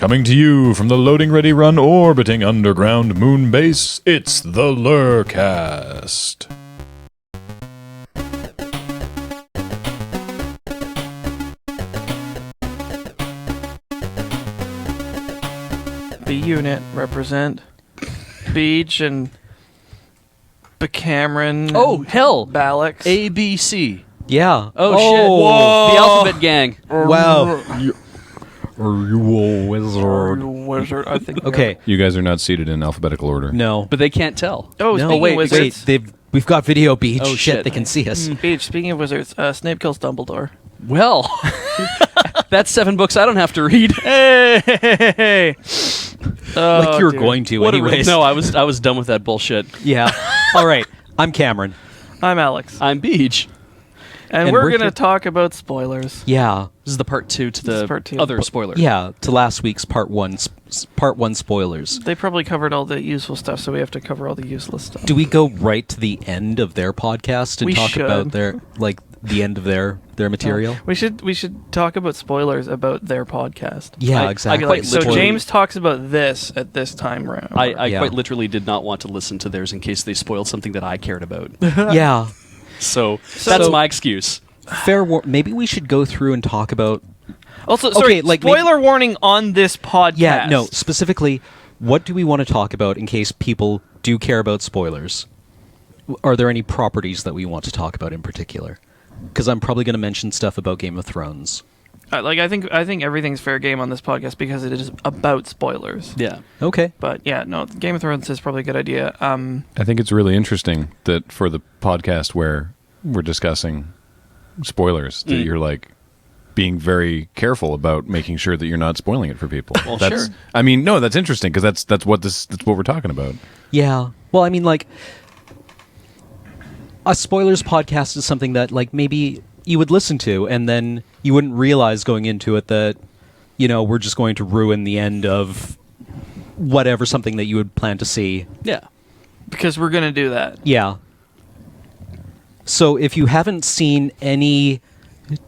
Coming to you from the loading ready run orbiting underground moon base, it's the Lurcast. The unit represent Beach and Cameron. Oh, hell. Balex. ABC. Yeah. Oh, shit. Whoa. The Alphabet Gang. Wow. Are you a wizard? Wizard, I think. Okay. You guys are not seated in alphabetical order. No. But they can't tell. Oh, No, speaking wait, of Wait, wizards. we've got video Beach. Oh, shit. They can see us. Beach, speaking of wizards, Snape kills Dumbledore. Well, that's 7 books I don't have to read. Hey! Like you were dude. going to What a anyways. no, I was done with that bullshit. Yeah. All right. I'm Cameron. I'm Alex. I'm Beach. And we're we're going to here- talk about spoilers. Yeah. This is the part 2 to This is the part 2. other spoiler. Yeah. To last week's part one spoilers. They probably covered all the useful stuff, so we have to cover all the useless stuff. Do we go right to the end of their podcast and We talk should. about their the end of their material? We should talk about spoilers about their podcast. Yeah, I exactly. quite So literally- James talks about this at this time round. I Yeah. quite literally did not want to listen to theirs in case they spoiled something that I cared about. Yeah. So that's So- my excuse. Maybe we should go through and talk about. Also, sorry, Okay, like spoiler warning on this podcast. Yeah. No. Specifically, what do we want to talk about in case people do care about spoilers? Are there any properties that we want to talk about in particular? Because I'm probably going to mention stuff about Game of Thrones. I think everything's fair game on this podcast because it is about spoilers. Yeah. Okay. But yeah, no, Game of Thrones is probably a good idea. I think it's really interesting that for the podcast where we're discussing spoilers, that you're like being very careful about making sure that you're not spoiling it for people. Well, that's, sure. I mean, no, that's interesting because that's what we're talking about. Yeah. Well, I mean, like, a spoilers podcast is something that, like, maybe you would listen to and then you wouldn't realize going into it that, you know, we're just going to ruin the end of whatever, something that you would plan to see. Yeah. because we're gonna do that. Yeah. So if you haven't seen any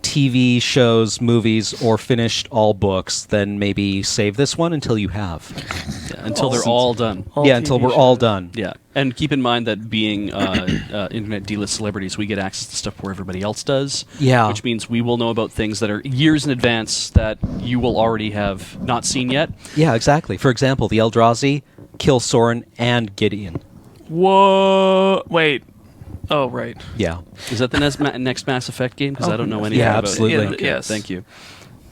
TV shows, movies, or finished all books, then maybe save this one until you have. Yeah, until they're all done. All Yeah, until TV we're all shows. done. Yeah, and keep in mind that being internet D-list celebrities, we get access to stuff where everybody else does. Yeah. Which means we will know about things that are years in advance that you will already have not seen yet. Yeah, exactly. For example, the Eldrazi kill Soren and Gideon. Whoa! Wait. Oh, right. Yeah. Is that the next Mass Effect game? Because I don't know anything Yeah, about absolutely. it. Okay, Yes. Thank you.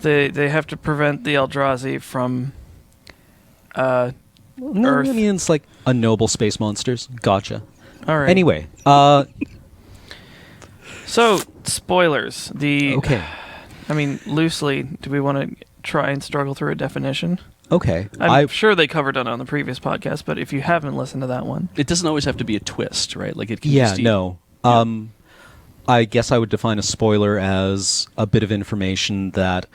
They have to prevent the Eldrazi from. No, Earth. I mean, it's like a noble space monsters. Gotcha. All right. Anyway, So spoilers. okay. I mean, loosely, do we want to try and struggle through a definition? Okay. I'm sure they covered it on the previous podcast, but if you haven't listened to that one, It doesn't always have to be a twist, right? Like it can Yeah, just no. I guess I would define a spoiler as a bit of information that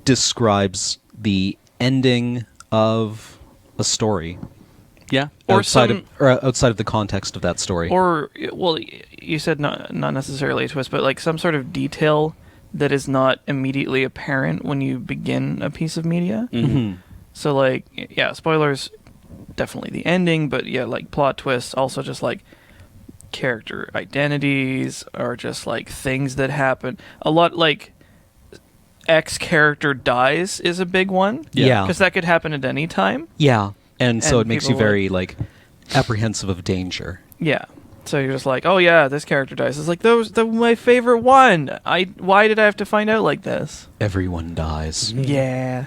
describes the ending of a story Yeah. Or outside of the context of that story. or well, you said not necessarily a twist, but like some sort of detail that is not immediately apparent when you begin a piece of media. Mhm. So like, yeah, spoilers, definitely the ending, but yeah, like plot twists, also just like character identities or just like things that happen. A lot like X character dies is a big one. Yeah. Because that could happen at any time. Yeah. And so And it makes you people very like apprehensive of danger. Yeah. So you're just like, oh yeah, this character dies. It's like those my favorite one. Why did I have to find out like this? Everyone dies. Yeah.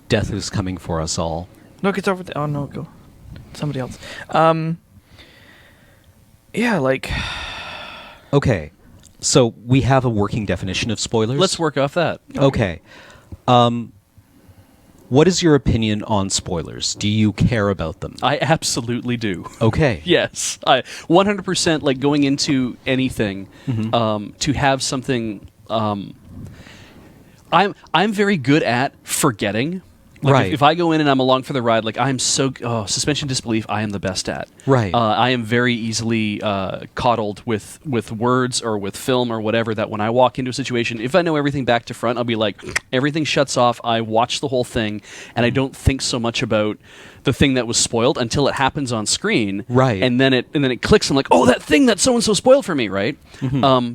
Death is coming for us all. No, it's over. Oh no, go somebody else. Yeah, like Okay. So we have a working definition of spoilers. Let's work off that. Okay. What is your opinion on spoilers? Do you care about them? I absolutely do. Okay. Yes, I 100% like going into anything Mm-hmm. to have something. I'm very good at forgetting Like Right. if I go in and I'm along for the ride, like I'm so suspension disbelief, I am the best at. Right. I am very easily coddled with words or with film or whatever. That when I walk into a situation, if I know everything back to front, I'll be like, everything shuts off. I watch the whole thing, and I don't think so much about the thing that was spoiled until it happens on screen. Right. And then it clicks. I'm like, oh, that thing that so and so spoiled for me, right?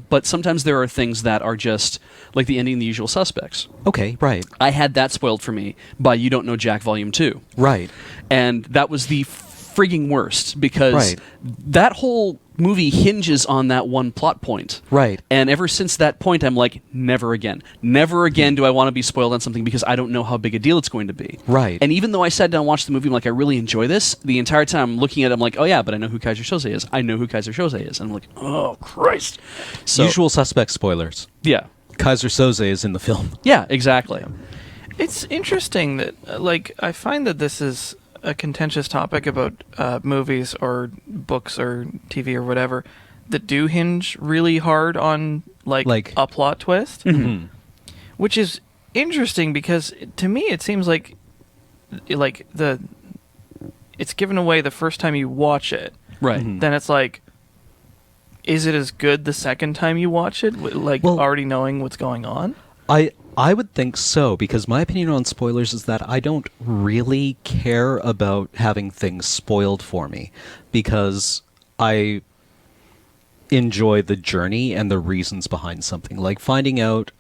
But sometimes there are things that are just like the ending of The Usual Suspects. Okay, right. I had that spoiled for me by You Don't Know Jack Volume 2. Right. And that was the frigging worst because Right. that whole movie hinges on that one plot point. Right. And ever since that point, I'm like, never again. Never again do I want to be spoiled on something because I don't know how big a deal it's going to be. Right. And even though I sat down and watched the movie, I'm like, I really enjoy this, the entire time I'm looking at it, I'm like, oh yeah, but I know who Kaiser Soze is. I know who Kaiser Soze is. And I'm like, oh, Christ. So, Usual Suspect spoilers. yeah. Kaiser Soze is in the film. Yeah, exactly. It's interesting that, I find that this is a contentious topic about movies or books or TV or whatever that do hinge really hard on, Like- a plot twist. Mm-hmm. Which is interesting because, to me, it seems like it's given away the first time you watch it. Right. Mhm. Then it's like, is it as good the second time you watch it? Well- Already knowing what's going on? I would think so, because my opinion on spoilers is that I don't really care about having things spoiled for me, because I enjoy the journey and the reasons behind something. Like finding out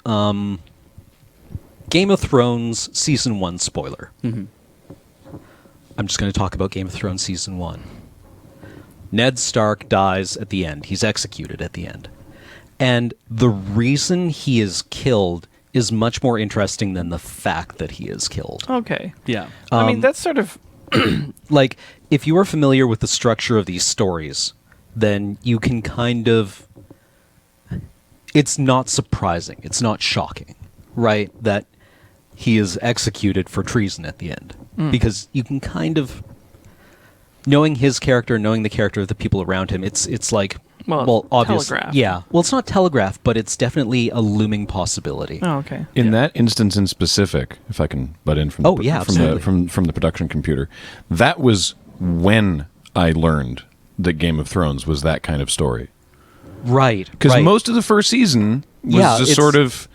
Game of Thrones Season 1 spoiler. Mhm. I'm just going to talk about Game of Thrones Season 1. Ned Stark dies at the end. He's executed at the end. And the reason he is killed is much more interesting than the fact that he is killed. Okay. Yeah. I mean, that's sort of... Like, if you are familiar with the structure of these stories, then you can kind of... It's not surprising. It's not shocking, right? That he is executed for treason at the end. Because you can kind of... Knowing his character, knowing the character of the people around him, it's like... Well, obviously, telegraphed. yeah. Well, it's not telegraphed, but it's definitely a looming possibility. Oh, okay. In that instance in specific, if I can butt in from Oh, the, yeah, from, the, absolutely. from the production computer, that was when I learned that Game of Thrones was that kind of story. Right. Because right. most of the first season was Yeah, just it's- sort of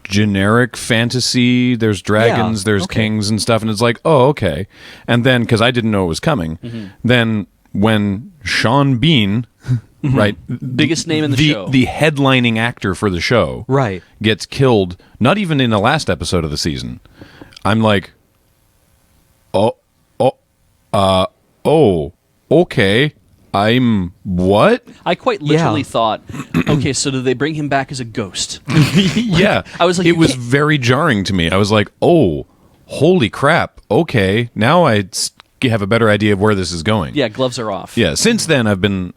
generic fantasy. There's dragons, there's okay. kings and stuff, and it's like, oh, okay. And then, because I didn't know it was coming, then when Sean Bean, right, Biggest name in the show. the headlining actor for the show, Right. gets killed, not even in the last episode of the season, I'm like, okay, I'm what? I quite literally Yeah. thought, okay, so do they bring him back as a ghost? Yeah, I was like, it you was can't- very jarring to me. I was like, oh, holy crap. Okay, now have a better idea of where this is going. Yeah, gloves are off. Yeah, since then I've been.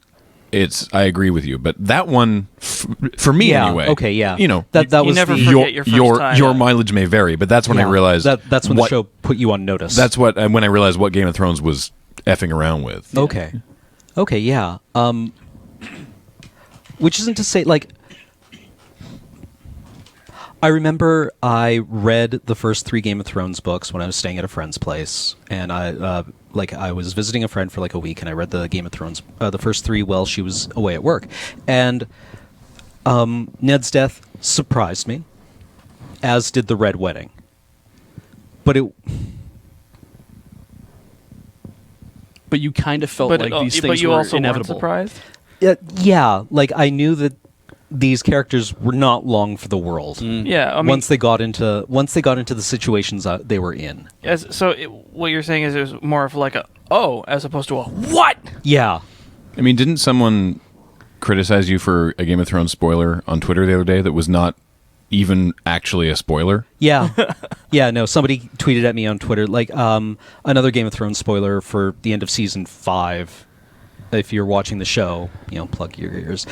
I agree with you, but that one, for me Yeah, anyway. okay, yeah. You know, That You was never the... forget your first time. your mileage may vary, but that's when I Yeah, realized that's when what- the show put you on notice. That's what when I realized what Game of Thrones was effing around with. okay. Okay, yeah. Which isn't to say, like, I remember I read the first 3 Game of Thrones books when I was staying at a friend's place, and I was visiting a friend for like a week, and I read the Game of Thrones, the first 3 while she was away at work, and Ned's death surprised me, as did the Red Wedding, but it. But you kind of felt But, like these but things you were also weren't inevitable. surprised? Yeah, like I knew that these characters were not long for the world. Yeah, I mean, Once they got into the situations they were in. what you're saying is it was more of like a as opposed to a what? Yeah. I mean, didn't someone criticize you for a Game of Thrones spoiler on Twitter the other day that was not even actually a spoiler? Yeah. Yeah, no, somebody tweeted at me on Twitter like another Game of Thrones spoiler for the end of season 5. If you're watching the show, plug your ears.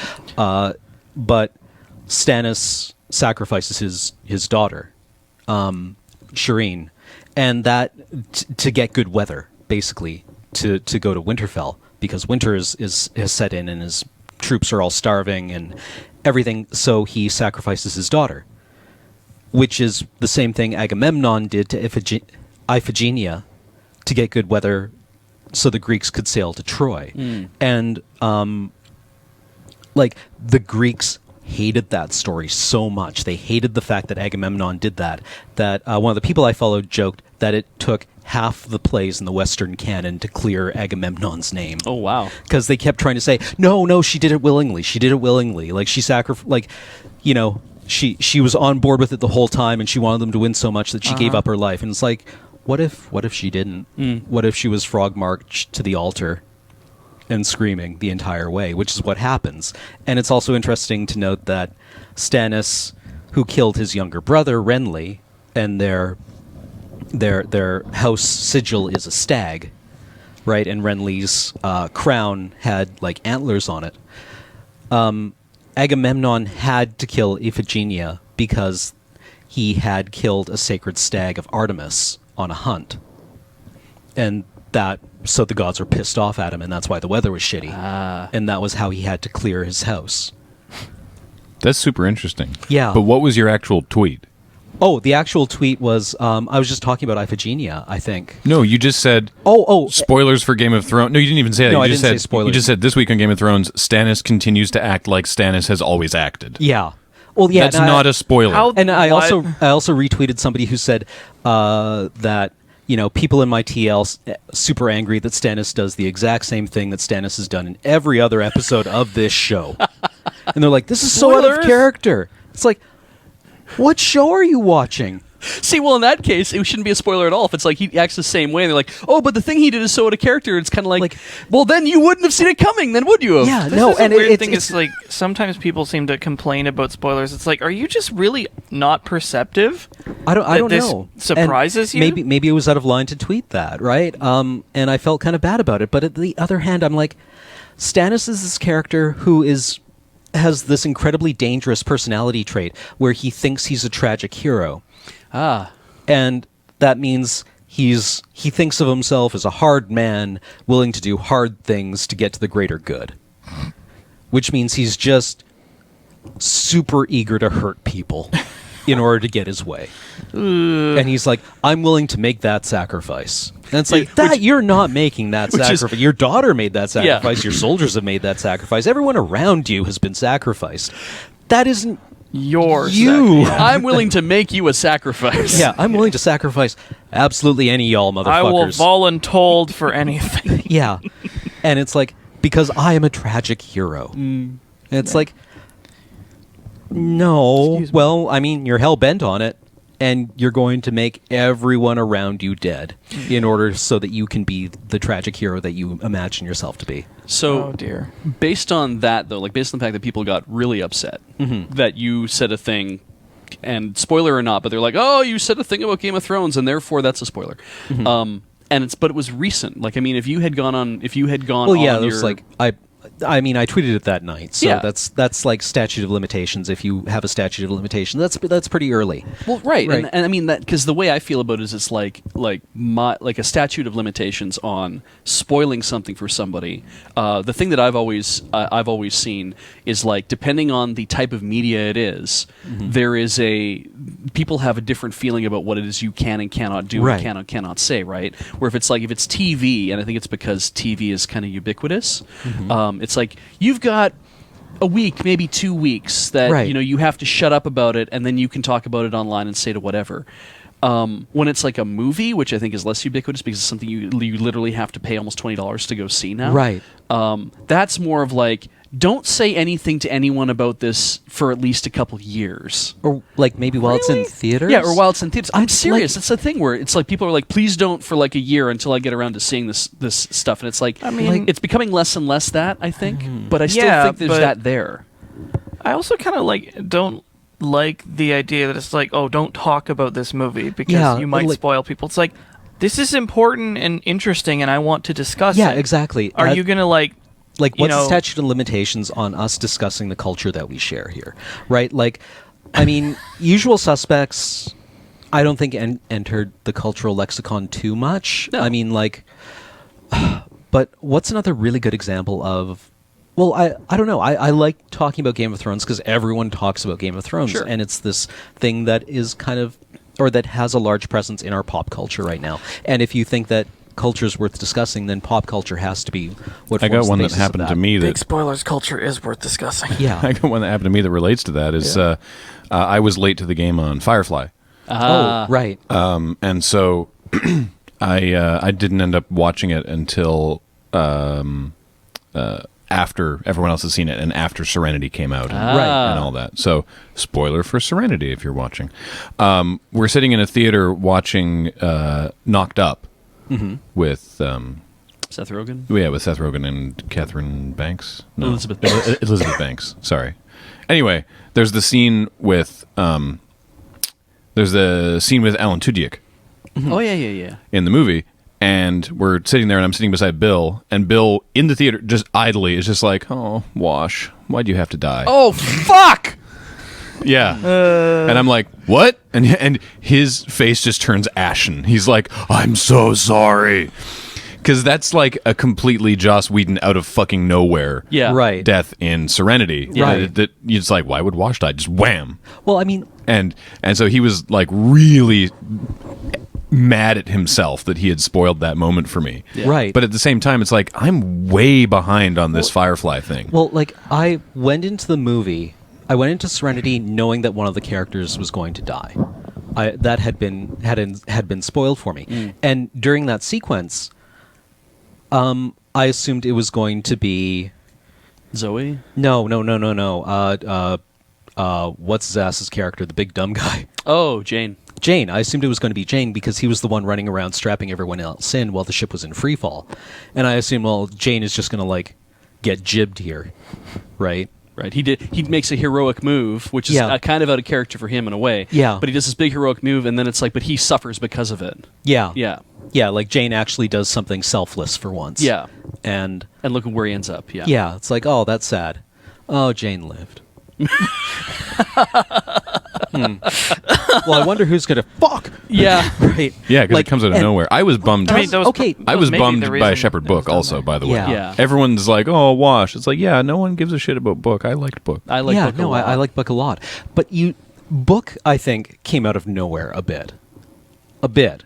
But Stannis sacrifices his daughter, Shireen, and that to get good weather, basically, to go to Winterfell, because winter has set in and his troops are all starving and everything, so he sacrifices his daughter, which is the same thing Agamemnon did to Iphigenia to get good weather so the Greeks could sail to Troy. And like the Greeks hated that story so much. They hated the fact that Agamemnon did that. That one of the people I followed joked that it took half the plays in the Western canon to clear Agamemnon's name. Oh wow. Because they kept trying to say, no, she did it willingly. She did it willingly. Like she she was on board with it the whole time, and she wanted them to win so much that she gave up her life. And it's like, what if she didn't? What if she was frog marched to the altar and screaming the entire way, which is what happens. And it's also interesting to note that Stannis, who killed his younger brother Renly, and their house sigil is a stag, right? And Renly's crown had like antlers on it. Agamemnon had to kill Iphigenia because he had killed a sacred stag of Artemis on a hunt. And so the gods were pissed off at him, and that's why the weather was shitty. And that was how he had to clear his house. That's super interesting. Yeah. But what was your actual tweet? Oh, the actual tweet was, I was just talking about Iphigenia, I think. No, you just said spoilers for Game of Thrones. No, you didn't even say that. No, you I just didn't said say spoilers. You just said this week on Game of Thrones, Stannis continues to act like Stannis has always acted. Yeah. Well, yeah. That's not a spoiler. And I also retweeted somebody who said that, people in my TL super angry that Stannis does the exact same thing that Stannis has done in every other episode of this show. And they're like, this is so out of Spoilers? character. It's like, what show are you watching? See, well, in that case, it shouldn't be a spoiler at all. If it's like he acts the same way, and they're like, "Oh, but the thing he did is so out of character." It's kind of like, well, then you wouldn't have seen it coming, then would you have? Yeah, This no, is a and weird it's thing is like sometimes people seem to complain about spoilers. It's like, are you just really not perceptive? I don't this know. surprises And you? Maybe it was out of line to tweet that, right? And I felt kind of bad about it. But at the other hand, I'm like, Stannis is this character who has this incredibly dangerous personality trait where he thinks he's a tragic hero. And that means he thinks of himself as a hard man willing to do hard things to get to the greater good. Which means he's just super eager to hurt people in order to get his way. And he's like, I'm willing to make that sacrifice. And it's like, you're not making that sacrifice. Your daughter made that sacrifice. Your soldiers have made that sacrifice. Everyone around you has been sacrificed. That isn't you. I'm willing to make you a sacrifice. Yeah, I'm willing to sacrifice absolutely any y'all motherfuckers. I will voluntold for anything. Yeah. And it's like, because I am a tragic hero. And it's like, no. Excuse me. Well, I mean, you're hell-bent on it, and you're going to make everyone around you dead in order so that you can be the tragic hero that you imagine yourself to be. So, Oh dear. based on that, though, like based on the fact that people got really upset that you said a thing, and spoiler or not, but they're like, "Oh, you said a thing about Game of Thrones, and therefore that's a spoiler." But it was recent. Like, I mean, if you had gone Well, yeah, on it was your, like, I mean, I tweeted it that night, so Yeah. that's like statute of limitations. If you have a statute of limitations, that's pretty early. Well, right, Right. And I mean that because the way I feel about it is it's like a statute of limitations on spoiling something for somebody. The thing that I've always seen is like depending on the type of media it is, there is people have a different feeling about what it is you can and cannot do Right. and cannot say. Right, where if it's TV, and I think it's because TV is kind of ubiquitous. It's like you've got a week, maybe 2 weeks that Right. you have to shut up about it, and then you can talk about it online and say to whatever. When it's like a movie, which I think is less ubiquitous because it's something you literally have to pay almost $20 to go see now. Right. That's more of like, don't say anything to anyone about this for at least a couple years. Or like maybe while it's in theaters. Yeah, or while it's in theaters. I'm It's serious. like- It's a thing where it's like people are like, please don't for like a year until I get around to seeing this stuff. And it's like, I mean- it's becoming less and less that, I think. But I still Yeah, think there's but- that there. I also kind of don't like the idea that it's like, oh, don't talk about this movie because Yeah, you might like- spoil people. It's like, this is important and interesting, and I want to discuss Yeah, it. exactly. Are you gonna like Like, you what's the know- statute of limitations on us discussing the culture that we share here, right? Like, I mean, Usual Suspects, I don't think entered the cultural lexicon too much. No. I mean, like, but what's another really good example of? Well, I don't know. I like talking about Game of Thrones because everyone talks about Game of Thrones, Sure. and it's this thing that is kind of or that has a large presence in our pop culture right now. And if you think that culture is worth discussing, then pop culture has to be what I got forms the one that basis of happened to me Big that spoilers. Culture is worth discussing. Yeah. I got one that happened to me that relates to that. Is I was late to the game on Firefly, Oh, right. and so I didn't end up watching it until after everyone else has seen it and after Serenity came out and, Right. and all that. So, spoiler for Serenity if you're watching. We're sitting in a theater watching Knocked Up with Seth Rogen. with Seth Rogen and Catherine Banks. No, Elizabeth Banks. Elizabeth Banks. Sorry. Anyway, there's the scene with Alan Tudyk Oh yeah. in the movie, and we're sitting there, and I'm sitting beside Bill, and Bill in the theater just idly is just like, "Oh, Wash, why'd you have to die?" Oh fuck! Yeah, and I'm like, "What?" And his face just turns ashen. He's like, "I'm so sorry," because that's like a completely Joss Whedon out of fucking nowhere Yeah. Right. death in Serenity. Right. That you're just like, why would Wash die? Just wham. Well, I mean, And so he was like really mad at himself that he had spoiled that moment for me. Yeah. right. But at the same time, it's like I'm way behind on this Firefly thing. Well, like I went into the movie, I went into Serenity knowing that one of the characters was going to die. That had been spoiled for me, and during that sequence, I assumed it was going to be Zoe. no. What's his ass's character, the big dumb guy? Oh, Jane. Jane. I assumed it was going to be Jane because he was the one running around strapping everyone else in while the ship was in free fall, and I assumed, well, Jane is just going to like get jibbed here, right? Right. He makes a heroic move, which is Yeah. kind of out of character for him in a way. Yeah. But he does this big heroic move, and then it's like, but he suffers because of it. Yeah. Yeah. Yeah, like Jane actually does something selfless for once. Yeah. And And look at where he ends up. Yeah. yeah, it's like, oh, that's sad. Oh, Jane lived. Well, I wonder who's gonna fuck. Yeah. Right. Yeah, because Like, it comes out of and- nowhere. I was bummed. I mean, those, Okay, I those was may be bummed the by reason a Shepherd it book was done also, there. by the way. Yeah. Yeah. Everyone's like, oh, Wash. It's like, yeah, no one gives a shit about Book. I liked Book. I like yeah, Book a no, lot. I like Book a lot. But Book, I think, came out of nowhere a bit. A bit.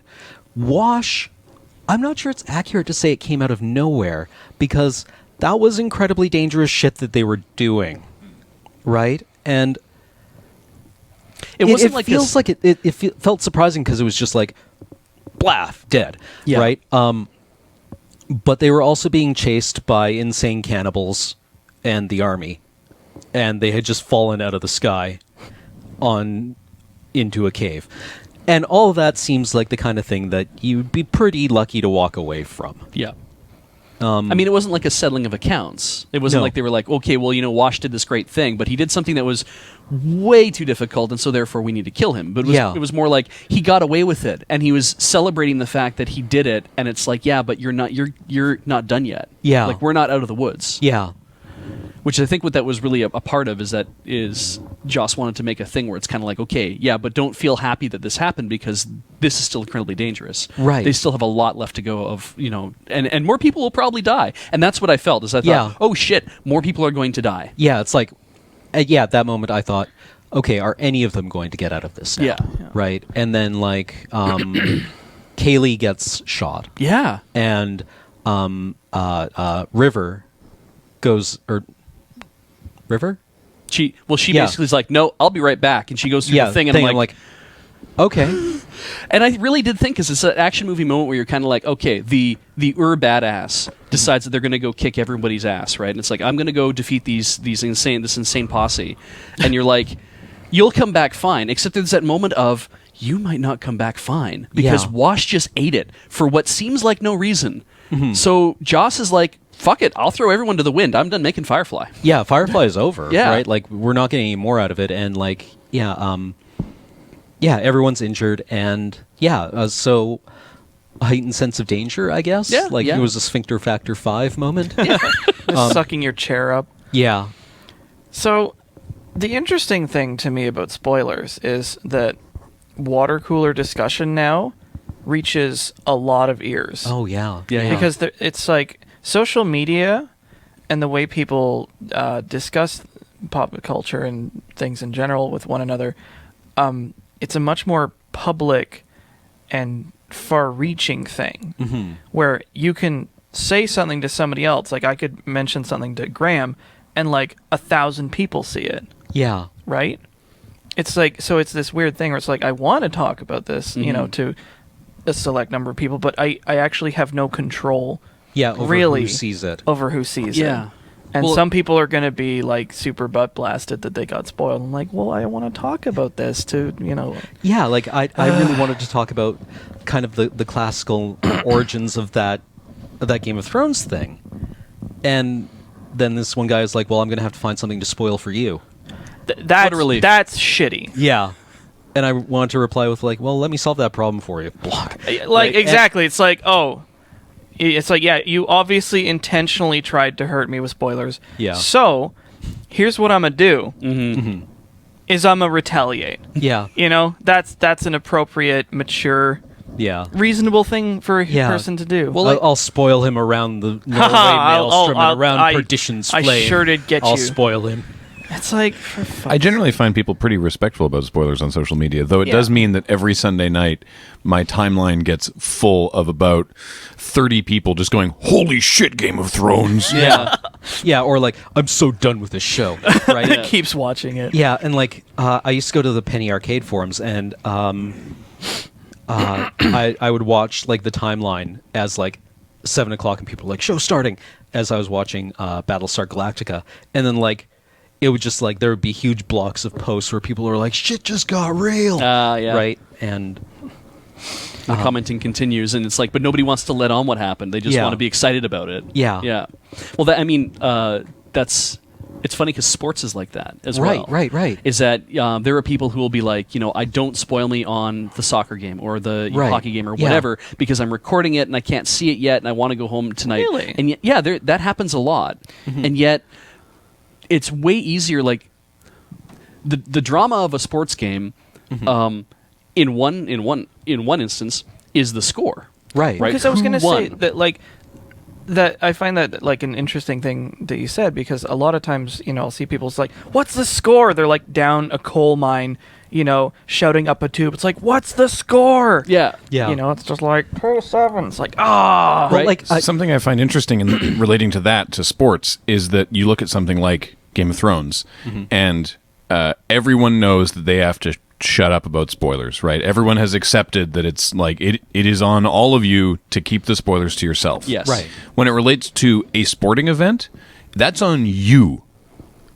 Wash, I'm not sure it's accurate to say it came out of nowhere because that was incredibly dangerous shit that they were doing. Right? And It wasn't like feels this. like it felt surprising because it was just like blaff dead, Yeah. right? But they were also being chased by insane cannibals and the army, and they had just fallen out of the sky into a cave, and all of that seems like the kind of thing that you'd be pretty lucky to walk away from. Yeah. I mean, it wasn't like a settling of accounts. It wasn't No. like they were like, okay, well, Wash did this great thing, but he did something that was way too difficult, and so therefore we need to kill him. But it was more like he got away with it, and he was celebrating the fact that he did it. And it's like, yeah, but you're not done yet. Yeah. like we're not out of the woods. Yeah, Which I think what that was really a part of is Joss wanted to make a thing where it's kind of like, okay, yeah, but don't feel happy that this happened because this is still incredibly dangerous. Right. They still have a lot left to go of, and more people will probably die. And that's what I felt is I thought, Yeah. oh shit, more people are going to die. yeah. It's like, at that moment I thought, okay, are any of them going to get out of this now? Yeah. Right. And then like, Kaylee gets shot. Yeah. And River goes River? She Yeah. basically is like, no, I'll be right back. And she goes through Yeah, the thing and I'm like, okay. and I really did think, because it's an action movie moment where you're kind of like, okay, the badass decides that they're going to go kick everybody's ass, right? And it's like, I'm going to go defeat this insane posse, and you're like, you'll come back fine. Except there's that moment of you might not come back fine because Yeah. Wash just ate it for what seems like no reason. Mm-hmm. So Joss is like, fuck it, I'll throw everyone to the wind. I'm done making Firefly. Yeah, Firefly is over, Yeah. right? Like we're not getting any more out of it and like everyone's injured and so a heightened sense of danger, I guess. Yeah, Like yeah. it was a Sphincter Factor 5 moment. Just sucking your chair up. Yeah. So, the interesting thing to me about spoilers is that water cooler discussion now reaches a lot of ears. Oh yeah. Yeah. Because it's like social media and the way people discuss pop culture and things in general with one another, it's a much more public and far-reaching thing Mm-hmm. where you can say something to somebody else. Like I could mention something to Graham, and like 1,000 people see it, Yeah. right? It's like, so it's this weird thing where it's like I want to talk about this, you know, to a select number of people, but I actually have no control. Yeah. Over Really? who sees it. Over who sees it. Yeah. And Well- some people are going to be like super butt blasted that they got spoiled. I'm like, well, I want to talk about this to, you know. Yeah, like I really wanted to talk about kind of the classical origins of that Game of Thrones thing, and then this one guy is like, "Well, I'm going to have to find something to spoil for you." That's relief. that's shitty. Yeah, and I wanted to reply with like, "Well, let me solve that problem for you." Block. Like exactly. It's like, oh, it's like, yeah, you obviously intentionally tried to hurt me with spoilers. Yeah. So, here's what I'm gonna do. Is I'm gonna retaliate. Yeah, You know, that's an appropriate, mature, yeah. reasonable thing for a Yeah. person to do. Well, I'll spoil him around the Norway I'll- maelstrom I'll- and around I- Perdition's I flame. sure did get I'll you. spoil him. It's like, for fuck's I generally find people pretty respectful about spoilers on social media, though it Yeah. does mean that every Sunday night my timeline gets full of about 30 people just going, "Holy shit, Game of Thrones!" yeah. Yeah, or like, I'm so done with this show, right? It keeps watching it. Yeah, and like I used to go to the Penny Arcade forums, and I would watch like the timeline as like 7 o'clock, and people were like, "Show starting," as I was watching Battlestar Galactica, and then like it would just like there would be huge blocks of posts where people are like, "Shit just got real," Yeah. right? And The commenting continues, and it's like, but nobody wants to let on what happened. They just Yeah. want to be excited about it. Yeah. Yeah. Well, that, I mean, that's. It's funny because sports is like that as well. Right. Is that there are people who will be like, you know, I don't spoil me on the soccer game or the Right. hockey game or Yeah. whatever because I'm recording it and I can't see it yet and I want to go home tonight. Really? And yet, yeah, that happens a lot. And yet, it's way easier. Like the drama of a sports game, in one instance, is the score. Right. Right. Because I was Who going to say won? that, like, that I find that like an interesting thing that you said, because a lot of times, you know, I'll see people's like, "What's the score?" They're like down a coal mine, you know, shouting up a tube. It's like, "What's the score?" Yeah. You know, it's just like 2-7. It's like, ah. Well, Right. like Something I find interesting in relating to that to sports is that you look at something like Game of Thrones, and everyone knows that they have to shut up about spoilers, right? Everyone has accepted that it's like it is on all of you to keep the spoilers to yourself. Yes. Right. When it relates to a sporting event, that's on you.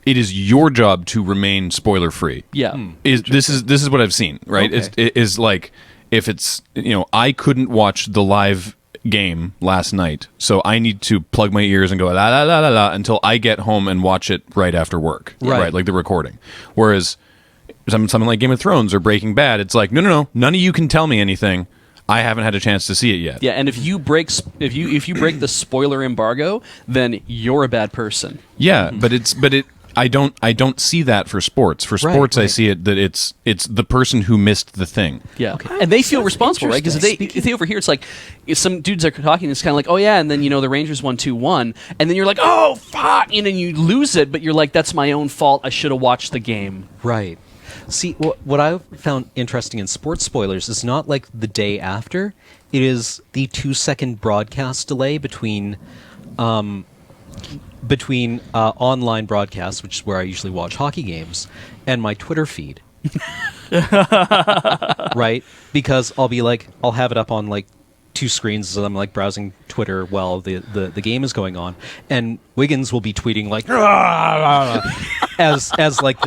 It is your job to remain spoiler free. Yeah. This is what I've seen, right? Okay. It is like if it's, you know, I couldn't watch the live game last night, so I need to plug my ears and go la la la la la until I get home and watch it right after work, Right. Like the recording. Whereas something like Game of Thrones or Breaking Bad, it's like no, none of you can tell me anything. I haven't had a chance to see it yet. Yeah, and if you break the spoiler embargo, then you're a bad person. Yeah, but I don't see that for sports. For sports, I right. see it that it's the person who missed the thing. Yeah, and they feel That's responsible, right? Because if they overhear, it's like if some dudes are talking. It's kind of like, oh yeah, and then you know the Rangers won 2-1, and then you're like, oh fuck, and then you lose it, but you're like, that's my own fault. I should have watched the game. Right. See, what I've found interesting in sports spoilers is not like the day after. It is the 2-second broadcast delay between online broadcasts, which is where I usually watch hockey games, and my Twitter feed. Right? Because I'll have it up on like two screens as I'm like browsing Twitter while the game is going on, and Wiggins will be tweeting like as like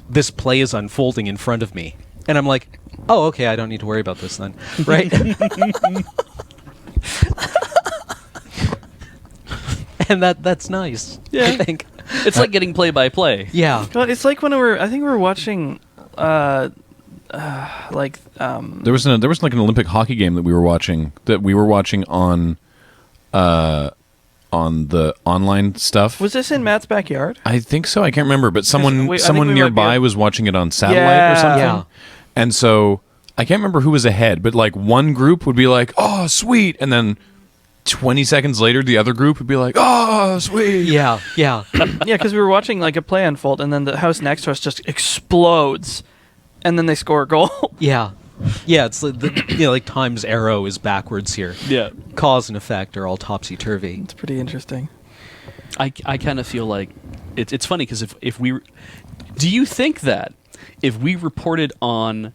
this play is unfolding in front of me, and I'm like, oh, okay, I don't need to worry about this then, right? And that's nice. Yeah. I think. It's like getting play by play. Yeah. God, it's like when I think we were watching, There was like an Olympic hockey game that we were watching on the online stuff. was this in Matt's backyard? I think so. I can't remember, but I think we someone might nearby be- was watching it on satellite Yeah. or something. Yeah. And so I can't remember who was ahead, but like one group would be like, "Oh, sweet," and then 20 seconds later, the other group would be like, "Oh, sweet." Yeah. Yeah, because we were watching like a play unfold, and then the house next to us just explodes, and then they score a goal. Yeah. Yeah, it's like like time's arrow is backwards here. Yeah. Cause and effect are all topsy turvy. It's pretty interesting. I kind of feel like it's funny because if we do you think that if we reported on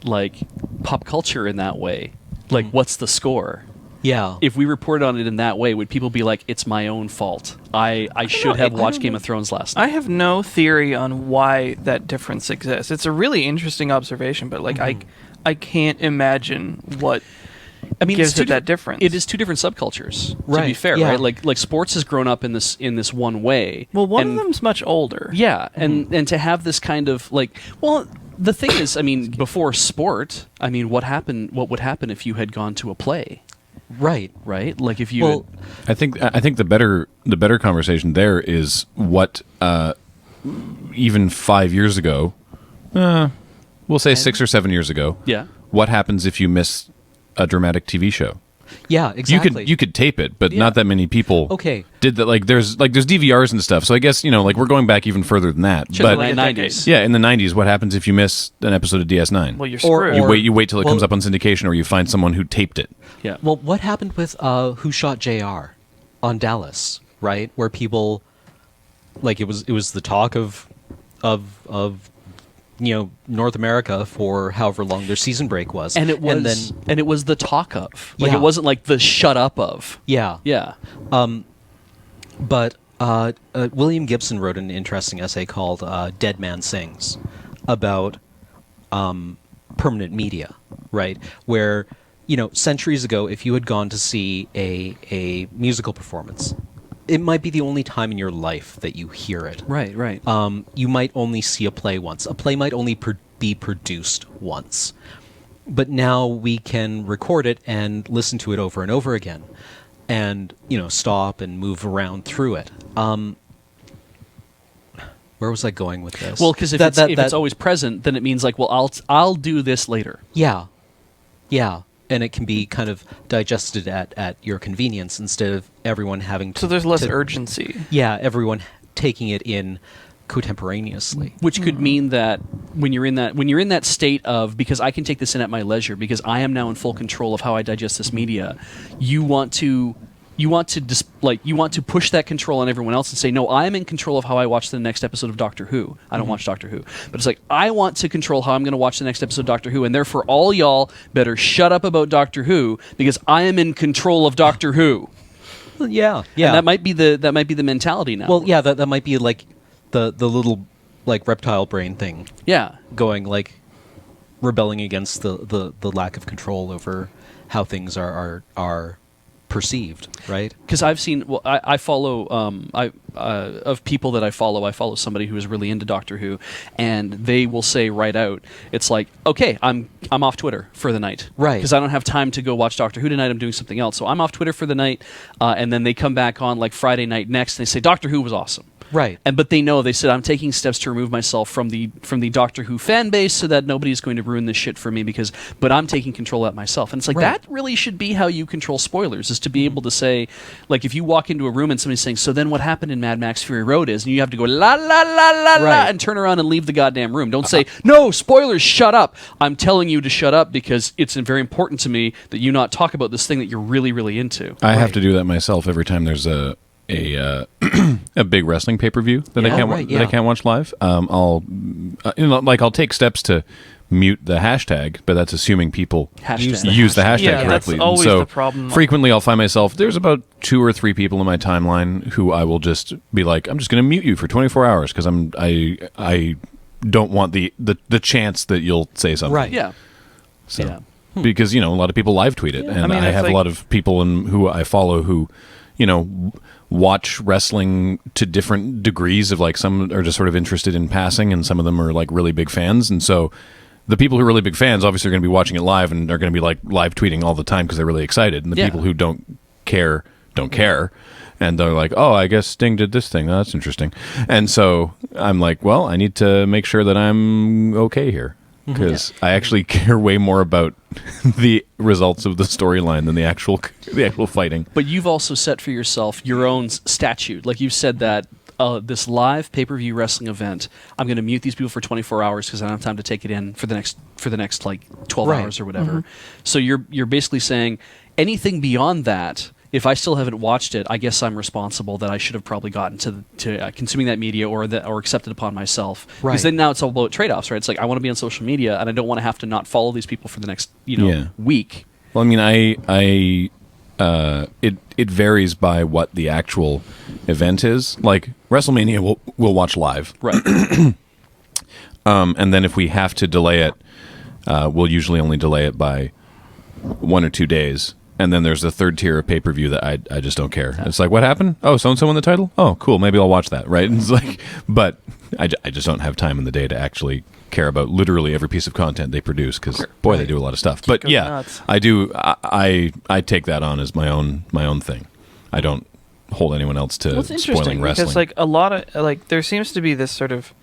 like pop culture in that way, like what's the score? Yeah. If we reported on it in that way, would people be like, it's my own fault? I should have watched Game of Thrones last night. I have no theory on why that difference exists. It's a really interesting observation, but like I can't imagine what gives it that difference. It is two different subcultures. To be Right, fair, yeah. right? Like sports has grown up in this one way. Well, one and, of them's much older. yeah, and to have this kind of like, well, the thing is, I mean, before sport, I mean, what would happen if you had gone to a play, Right. right? Like if you Well, I think the better conversation there is what even 5 years ago, we'll say 6 or 7 years ago. yeah. What happens if you miss a dramatic TV show? yeah, exactly. You could tape it, but Yeah. not that many people Okay. did that. Like there's DVRs and stuff. So I guess like we're going back even further than that. Sure, but like a decade. 90s. yeah, in the 90s, what happens if you miss an episode of DS9? Well, you're Or- screwed. you wait till it well- comes up on syndication, or you find someone who taped it. Yeah. Well, what happened with Who Shot JR on Dallas, right? Where people like it was the talk of North America for however long their season break was. and it was then it was the talk of. Like Yeah. it wasn't like the shut up of. yeah. Yeah. But William Gibson wrote an interesting essay called "Dead Man Sings" about permanent media, right? Where centuries ago, if you had gone to see a musical performance, it might be the only time in your life that you hear it. Right, right. You might only see a play once. A play might only be produced once. But now we can record it and listen to it over and over again, and stop and move around through it. Where was I going with this? Well, because if it's always present, then it means like, well, I'll do this later. yeah, and it can be kind of digested at your convenience instead of everyone having to. So there's less to- urgency. Yeah, everyone taking it in contemporaneously. Which could mean that when you're in that state of, because I can take this in at my leisure, because I am now in full control of how I digest this media, you want to push that control on everyone else and say, no, I am in control of how I watch the next episode of Doctor Who. I don't watch Doctor Who, but it's like, I want to control how I'm going to watch the next episode of Doctor Who, and therefore all y'all better shut up about Doctor Who because I am in control of Doctor Who. Yeah. And that might be the mentality now. Well, yeah, that might be like the little like reptile brain thing yeah. going like rebelling against the lack of control over how things are perceived, right? Because I've seen, well, I follow, of people that I follow somebody who is really into Doctor Who, and they will say right out, it's like, okay, I'm off Twitter for the night, Right. Because I don't have time to go watch Doctor Who tonight. I'm doing something else, so I'm off Twitter for the night, and then they come back on like Friday night next, and they say Doctor Who was awesome. Right. But they said I'm taking steps to remove myself from the Doctor Who fan base so that nobody's going to ruin this shit for me but I'm taking control of that myself. And it's like, Right. that really should be how you control spoilers, is to be able to say, like, if you walk into a room and somebody's saying, so then what happened in Mad Max Fury Road is, and you have to go la la la la la Right. and turn around and leave the goddamn room. Don't say, no, spoilers, shut up. I'm telling you to shut up because it's very important to me that you not talk about this thing that you're really, really into. I have to do that myself every time there's a a big wrestling pay-per-view that I Yeah. can't Right, that I yeah. can't watch live. I'll I'll take steps to mute the hashtag, but that's assuming people Hashtag. use the hashtag Yeah, that's correctly. And always so the problem. frequently I'll find myself, there's about 2 or 3 people in my timeline who I will just be like, I'm just going to mute you for 24 hours because I don't want the chance that you'll say something. Right. Yeah. So, Yeah. because a lot of people live tweet it, Yeah. and I mean, I it's have like- a lot of people who I follow who watch wrestling to different degrees of like, some are just sort of interested in passing, and some of them are like really big fans, and so the people who are really big fans obviously are going to be watching it live and are going to be like live tweeting all the time because they're really excited, and the Yeah. people who don't care, and they're like, oh, I guess Sting did this thing, that's interesting. And so I'm like, well, I need to make sure that I'm okay here, because I actually care way more about the results of the storyline than the actual fighting. But you've also set for yourself your own statute. Like you've said that this live pay-per-view wrestling event. I'm going to mute these people for 24 hours because I don't have time to take it in for the next like 12 Right. hours or whatever. So you're basically saying anything beyond that, if I still haven't watched it, I guess I'm responsible that I should have probably gotten to consuming that media or accepted upon myself. Right. Because then now it's all about trade-offs, right? It's like I want to be on social media and I don't want to have to not follow these people for the next Yeah. week. Well, I mean, it varies by what the actual event is. Like WrestleMania, we'll watch live, Right. and then if we have to delay it, we'll usually only delay it by 1 or 2 days. And then there's the third tier of pay-per-view that I just don't care. It's like, what happened? Oh, so-and-so won the title? Oh, cool. Maybe I'll watch that, right? And it's like, but I just don't have time in the day to actually care about literally every piece of content they produce because, boy, they do a lot of stuff. But goes yeah, nuts. I do. I take that on as my own thing. I don't hold anyone else to Well, it's spoiling interesting wrestling. because like a lot of like there seems to be this sort of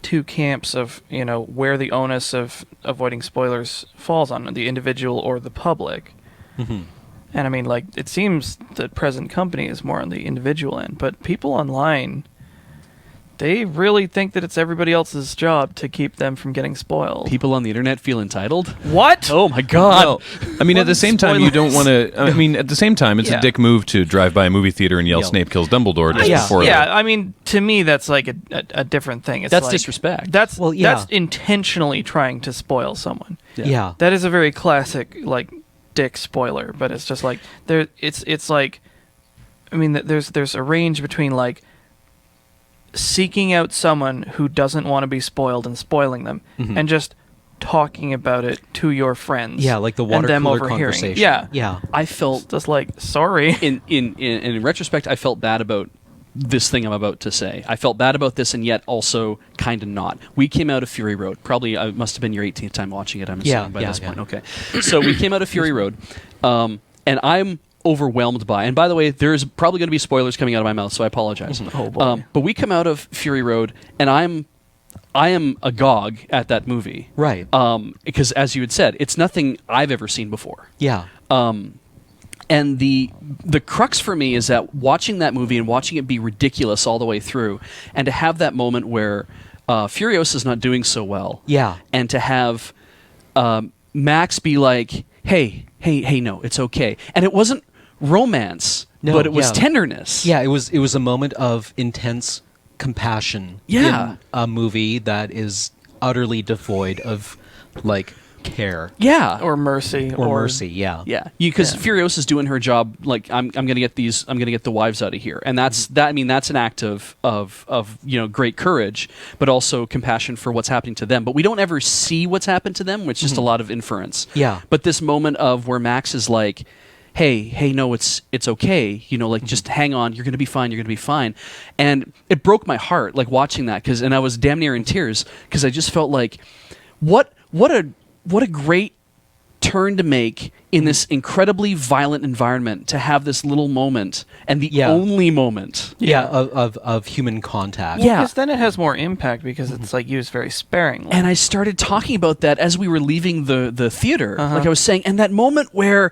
two camps of where the onus of avoiding spoilers falls on the individual or the public. And I mean, like, it seems the present company is more on the individual end, but people online, they really think that it's everybody else's job to keep them from getting spoiled. People on the internet feel entitled. What? Oh my god! Well, I mean, at the same time, you don't want to. I mean, at the same time, it's Yeah. a dick move to drive by a movie theater and yell Yell. "Snape kills Dumbledore" just Yeah. before. Yeah, I mean, to me, that's like a different thing. It's That's like, disrespect. That's Well, yeah. that's intentionally trying to spoil someone. Yeah. That is a very classic like dick spoiler, but it's just like there. It's like, I mean, there's a range between like seeking out someone who doesn't want to be spoiled and spoiling them, and just talking about it to your friends. Yeah, like the and water them cooler overhearing. conversation. Yeah, Yeah. I felt just like sorry. in retrospect, I felt bad about this thing I'm about to say. I felt bad about this, and yet also kind of not. We came out of Fury Road. Probably, must have been your 18th time watching it. I'm assuming Yeah, by yeah, this yeah. point. Okay, so we came out of Fury Road, and I'm overwhelmed by. And by the way, there's probably going to be spoilers coming out of my mouth, so I apologize. Oh, boy. But we come out of Fury Road, and I am agog at that movie. Right. Because as you had said, it's nothing I've ever seen before. Yeah. And the crux for me is that watching that movie and watching it be ridiculous all the way through, and to have that moment where Furiosa's not doing so well, Yeah. and to have Max be like, "Hey, no, it's okay," and it wasn't romance, No, but it was yeah. tenderness. Yeah, it was a moment of intense compassion Yeah. in a movie that is utterly devoid of like care yeah, or mercy or mercy. Yeah. Yeah, because Yeah. Furiosa's doing her job. Like I'm gonna get the wives out of here, and that's that. I mean, that's an act of great courage, but also compassion for what's happening to them. But we don't ever see what's happened to them, which is just a lot of inference. Yeah. But this moment of where Max is like, hey, no, it's okay. Like just hang on. You're gonna be fine. You're gonna be fine. And it broke my heart, like watching that, and I was damn near in tears because I just felt like, what a great turn to make in this incredibly violent environment to have this little moment and the Yeah. only moment. Yeah, of human contact. Yeah. Because then it has more impact because it's like used very sparingly. And I started talking about that as we were leaving the theater. Uh-huh. Like I was saying, and that moment where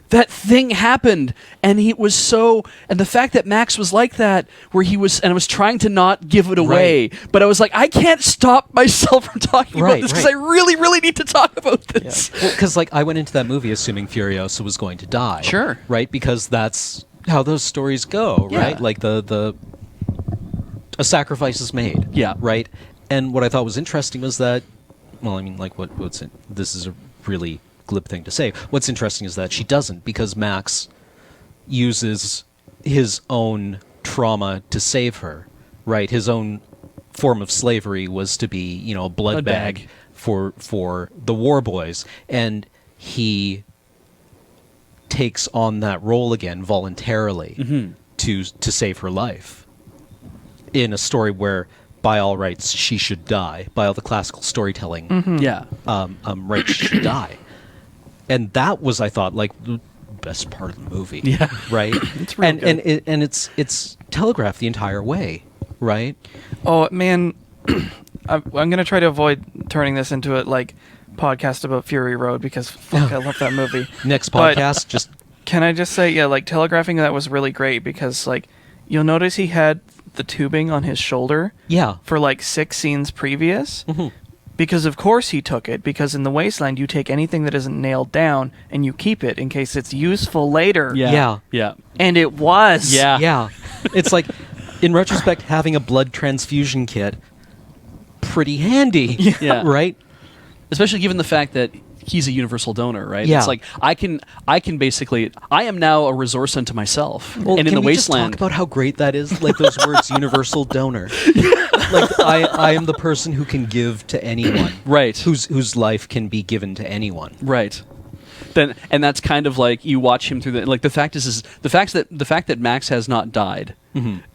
that thing happened, and he was so, and the fact that Max was like that, where he was, and I was trying to not give it away, but I was like, I can't stop myself from talking about Right, this because right. I really, really need to talk about this. Because like I went into that movie assuming Furiosa was going to die. Sure. Right, because that's how those stories go. Yeah. Right, like a sacrifice is made. Yeah. Right. And what I thought was interesting was that, well, I mean, like what's in, this is a really glib thing to say. What's interesting is that she doesn't, because Max uses his own trauma to save her. Right, his own form of slavery was to be, a blood Blood bag. bag for the war boys, and he takes on that role again voluntarily to save her life in a story where by all rights she should die, by all the classical storytelling Yeah. rights she should die. And that was, I thought, like the best part of the movie. Yeah. Right. It's real good. And it's telegraphed the entire way. Right. Oh man, I'm gonna try to avoid turning this into a like podcast about Fury Road because fuck, I love that movie. Next But- podcast, just Can I just say, yeah, like telegraphing that was really great because like you'll notice he had the tubing on his shoulder Yeah. for like 6 scenes previous. Because of course he took it, because in the Wasteland you take anything that isn't nailed down and you keep it in case it's useful later. Yeah. And it was. Yeah. Yeah. It's like, in retrospect, having a blood transfusion kit, pretty handy. Yeah. Right? Especially given the fact that he's a universal donor, right? Yeah. It's like I can basically I am now a resource unto myself. Well, and in can the we just Wasteland, talk about how great that is? Like those words, universal donor. Like I am the person who can give to anyone. Right. Whose life can be given to anyone. right. Then and that's kind of like you watch him through the like the fact that Max has not died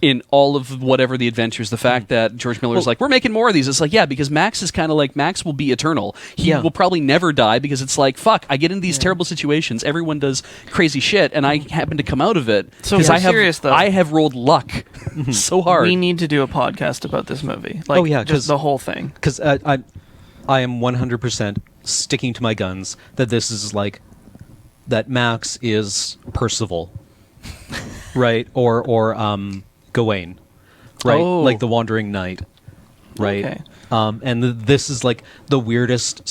in all of whatever the adventures, the fact that George Miller's like, we're making more of these. It's like, yeah, because Max is kind of like Max will be eternal. He will probably never die because it's like, fuck, I get into these terrible situations. Everyone does crazy shit, and I happen to come out of it. So because for I have serious, though, I have rolled luck so hard. we need to do a podcast about this movie. Like, Oh, yeah, 'cause- just the whole thing. Because I am 100% sticking to my guns that this is like that Max is Percival, right? Or Gawain, right? Oh. Like the Wandering Knight, right? Okay. And this is like the weirdest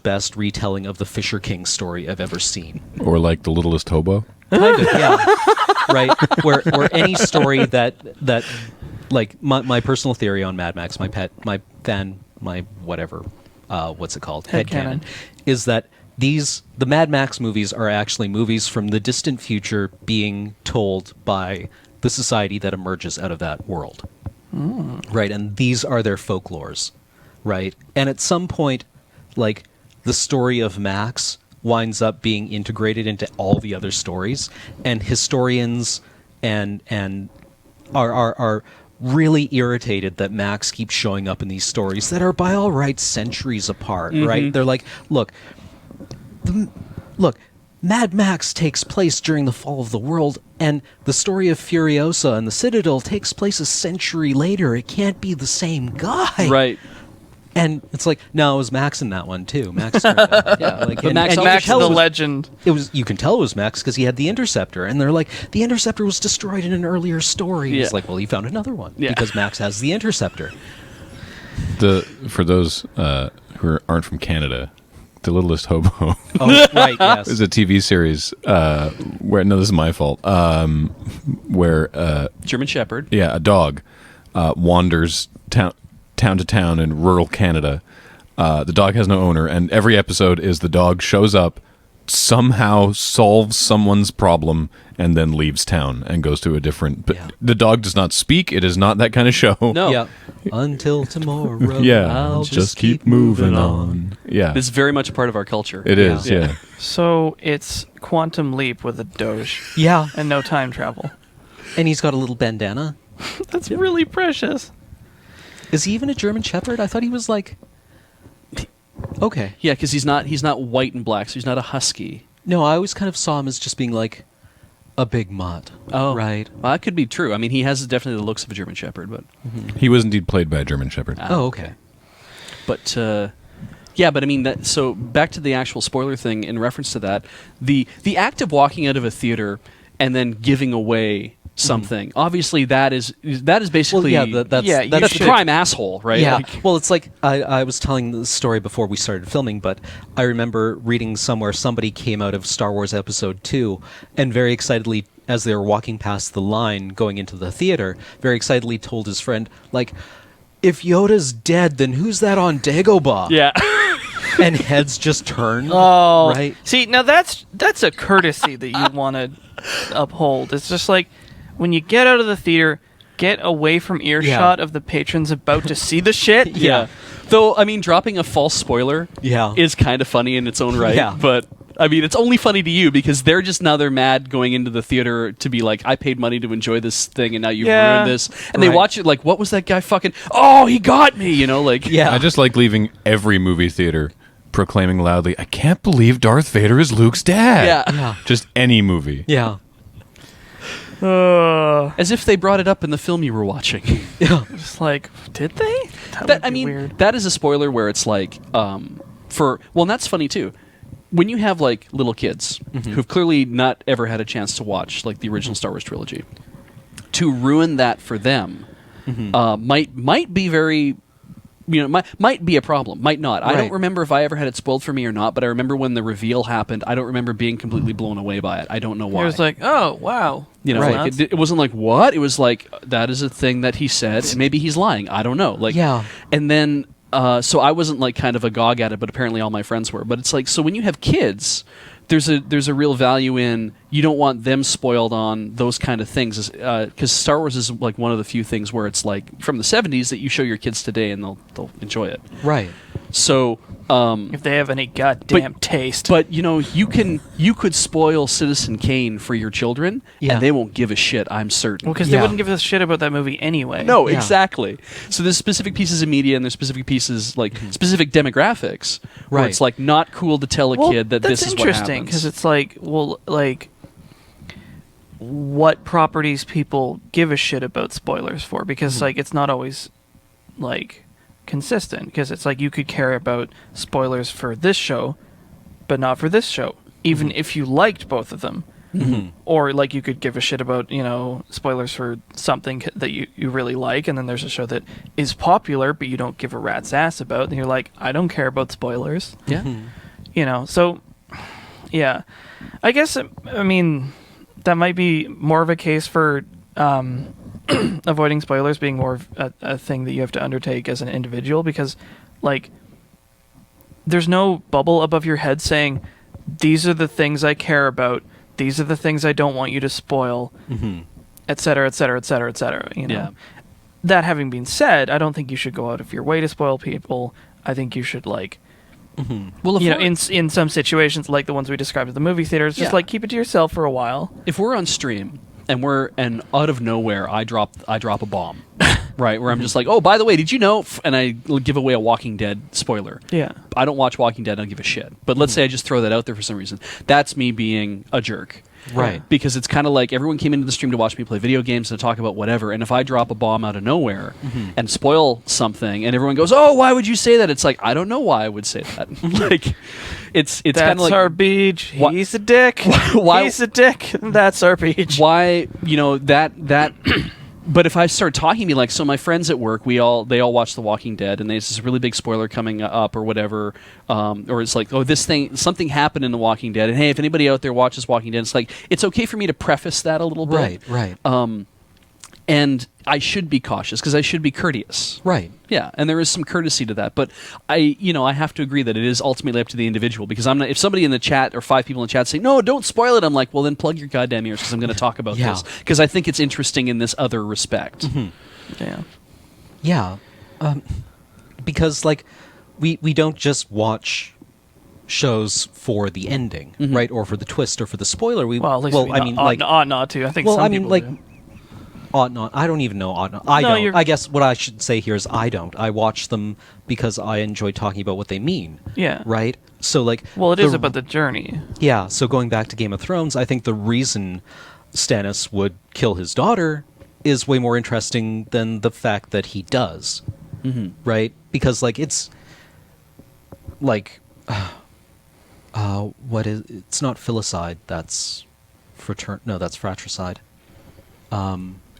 / best retelling of the Fisher King story I've ever seen. Or like The Littlest Hobo. Kind of, yeah. Right? Where any story that like my personal theory on Mad Max, my whatever, what's it called? Headcanon. Is that the Mad Max movies are actually movies from the distant future being told by the society that emerges out of that world. Right? And these are their folklores, right? And at some point, like, the story of Max winds up being integrated into all the other stories, and historians and are really irritated that Max keeps showing up in these stories that are by all rights centuries apart, right? They're like, look, Mad Max takes place during the fall of the world, and the story of Furiosa and the Citadel takes place a century later. It can't be the same guy. right. And it's like, no, it was Max in that one too. Max turned up. Yeah, like, But Max you Max can tell the it was- legend. It was, you can tell it was Max because he had the Interceptor, and they're like, the Interceptor was destroyed in an earlier story. Yeah. It's like, well, he found another one Yeah. because Max has the Interceptor. For those who aren't from Canada, The Littlest Hobo Oh, right, yes. is a TV series where this is my fault. Where German Shepherd. a dog wanders town to town in rural Canada. The dog has no owner, and every episode is the dog shows up, somehow solves someone's problem, and then leaves town and goes to a different. But Yeah. the dog does not speak. It is not that kind of show. No. Yeah. Until tomorrow. Yeah, I'll just keep moving on. Yeah, This is very much a part of our culture. it is. Yeah. Yeah. So it's Quantum Leap with a Doge Yeah. and no time travel. And he's got a little bandana. That's really precious. Is he even a German Shepherd? I thought he was like. Okay. Yeah, because he's not white and black, so he's not a husky. No, I always kind of saw him as just being like a big mutt. Oh, Right. Well, that could be true. I mean, he has definitely the looks of a German Shepherd, but He was indeed played by a German Shepherd. Oh, okay. but yeah, but I mean that. So back to the actual spoiler thing in reference to that, the act of walking out of a theater and then giving away something. Obviously, that is basically Well, yeah, that's Yeah, you that's the should- prime asshole, right? Yeah. Like, Well, it's like I was telling the story before we started filming, but I remember reading somewhere somebody came out of Star Wars Episode 2 and very excitedly, as they were walking past the line going into the theater, very excitedly told his friend, like, if Yoda's dead, then who's that on Dagobah? yeah. And heads just turned. Oh, Right? See, now that's a courtesy that you want to uphold. It's just like when you get out of the theater, get away from earshot of the patrons about to see the shit. Yeah. Though, I mean, dropping a false spoiler Yeah. is kind of funny in its own right. Yeah. But, I mean, it's only funny to you because they're mad going into the theater to be like, I paid money to enjoy this thing and now you've Yeah. ruined this. And they Right. watch it like, what was that guy fucking... Oh, he got me! You know, like... Yeah. I just like leaving every movie theater proclaiming loudly, "I can't believe Darth Vader is Luke's dad." Yeah. Yeah. Just any movie. Yeah. As if they brought it up in the film you were watching. Yeah. Just like, did they? That That, would I be mean, weird. that is a spoiler where it's like, well, and that's funny too. When you have like little kids who've clearly not ever had a chance to watch like the original Star Wars trilogy, to ruin that for them might be very, might be a problem, might not. I don't Right. remember if I ever had it spoiled for me or not, but I remember when the reveal happened. I don't remember being completely blown away by it. I don't know why. It was like, oh wow, Right. Like, it wasn't like what? It was like that is a thing that he said, and maybe he's lying. I don't know. Like, Yeah. And then, so I wasn't like kind of agog at it, but apparently all my friends were. But it's like, so when you have kids, there's a real value in you don't want them spoiled on those kind of things, because Star Wars is like one of the few things where it's like from the 70s that you show your kids today and they'll enjoy it. Right. So. if they have any goddamn taste. But you could spoil Citizen Kane for your children, Yeah. and they won't give a shit. I'm certain. well, because Yeah. they wouldn't give a shit about that movie anyway. No, Yeah. exactly. So there's specific pieces of media, and there's specific pieces like specific demographics where Right. it's like not cool to tell a well, kid that that's this is what interesting because happens. it's like, well, like what properties people give a shit about spoilers for, because like it's not always like consistent, because it's like you could care about spoilers for this show but not for this show, even if you liked both of them. Or like you could give a shit about, spoilers for something that you really like, and then there's a show that is popular but you don't give a rat's ass about, and you're like, I don't care about spoilers. Yeah. So yeah, I guess I mean that might be more of a case for avoiding spoilers being more of a thing that you have to undertake as an individual, because like there's no bubble above your head saying these are the things I care about, these are the things I don't want you to spoil, et cetera, et cetera, et cetera, et cetera. Yeah. That having been said, I don't think you should go out of your way to spoil people. I think you should like, Well, if we're, in some situations like the ones we described at the movie theaters, just Yeah. like keep it to yourself for a while. if we're on stream and out of nowhere I drop a bomb, right? Where I'm just like, oh, by the way, did you know? And I give away a Walking Dead spoiler. Yeah. I don't watch Walking Dead. I don't give a shit. But let's say I just throw that out there for some reason. That's me being a jerk. Right. Because it's kind of like everyone came into the stream to watch me play video games and to talk about whatever. And if I drop a bomb out of nowhere and spoil something and everyone goes, oh, why would you say that? It's like, I don't know why I would say that. Like, it's kind That's of like... our beach. Why- He's a dick. Why- He's a dick. That's our beach. why that but if I start talking to me like, so my friends at work, they all watch The Walking Dead, and there's this really big spoiler coming up or whatever, or it's like, oh, something happened in The Walking Dead, and hey, if anybody out there watches Walking Dead, it's like, it's okay for me to preface that a little bit, Right. and I should be cautious because I should be courteous. Right. Yeah, and there is some courtesy to that, but I have to agree that it is ultimately up to the individual, because I'm not, if somebody in the chat or 5 people in the chat say, no, don't spoil it, I'm like, well, then plug your goddamn ears because I'm going to talk about Yeah. this, because I think it's interesting in this other respect. Yeah. Yeah. Because like we don't just watch shows for the ending, right, or for the twist or for the spoiler. Well, at least we ought not to. I think well, some I mean, people like, do. ought not. I don't even know ought not. I No, don't. you're- I guess what I should say here is I don't. I watch them because I enjoy talking about what they mean. Yeah. Right. So like. Well, it is about the journey. Yeah. So going back to Game of Thrones, I think the reason Stannis would kill his daughter is way more interesting than the fact that he does. Right? Because like it's like what is it's not filicide, that's that's fratricide.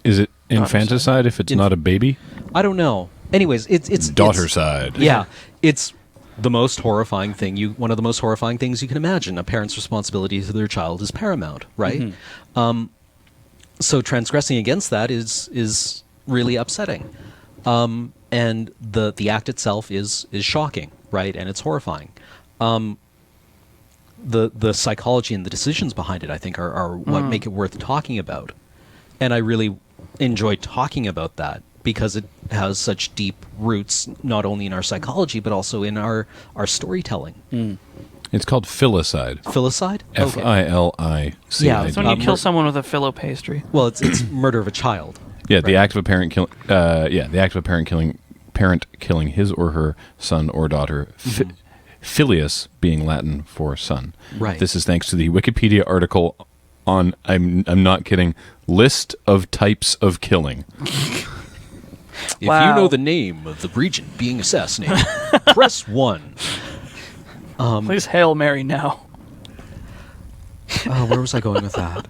Is it infanticide if it's not a baby? I don't know. Anyways, it's Daughter it's, side. Yeah, it's the most horrifying thing one of the most horrifying things you can imagine. A parent's responsibility to their child is paramount, right? So transgressing against that is really upsetting. And the act itself is shocking, right? And it's horrifying. The psychology and the decisions behind it, I think, are what make it worth talking about. And I really enjoy talking about that because it has such deep roots, not only in our psychology, but also in our storytelling. It's called filicide. Filicide? Filicide. Yeah, It's when you kill someone with a filo pastry. Well, it's murder of a child. Yeah, the act of a parent killing. The act of a parent killing his or her son or daughter. Filius being Latin for son. Right. This is thanks to the Wikipedia article on I'm not kidding, list of types of killing. If Wow. you know the name of the regent being assassinated, press 1. Please Hail Mary now. Where was I going with that?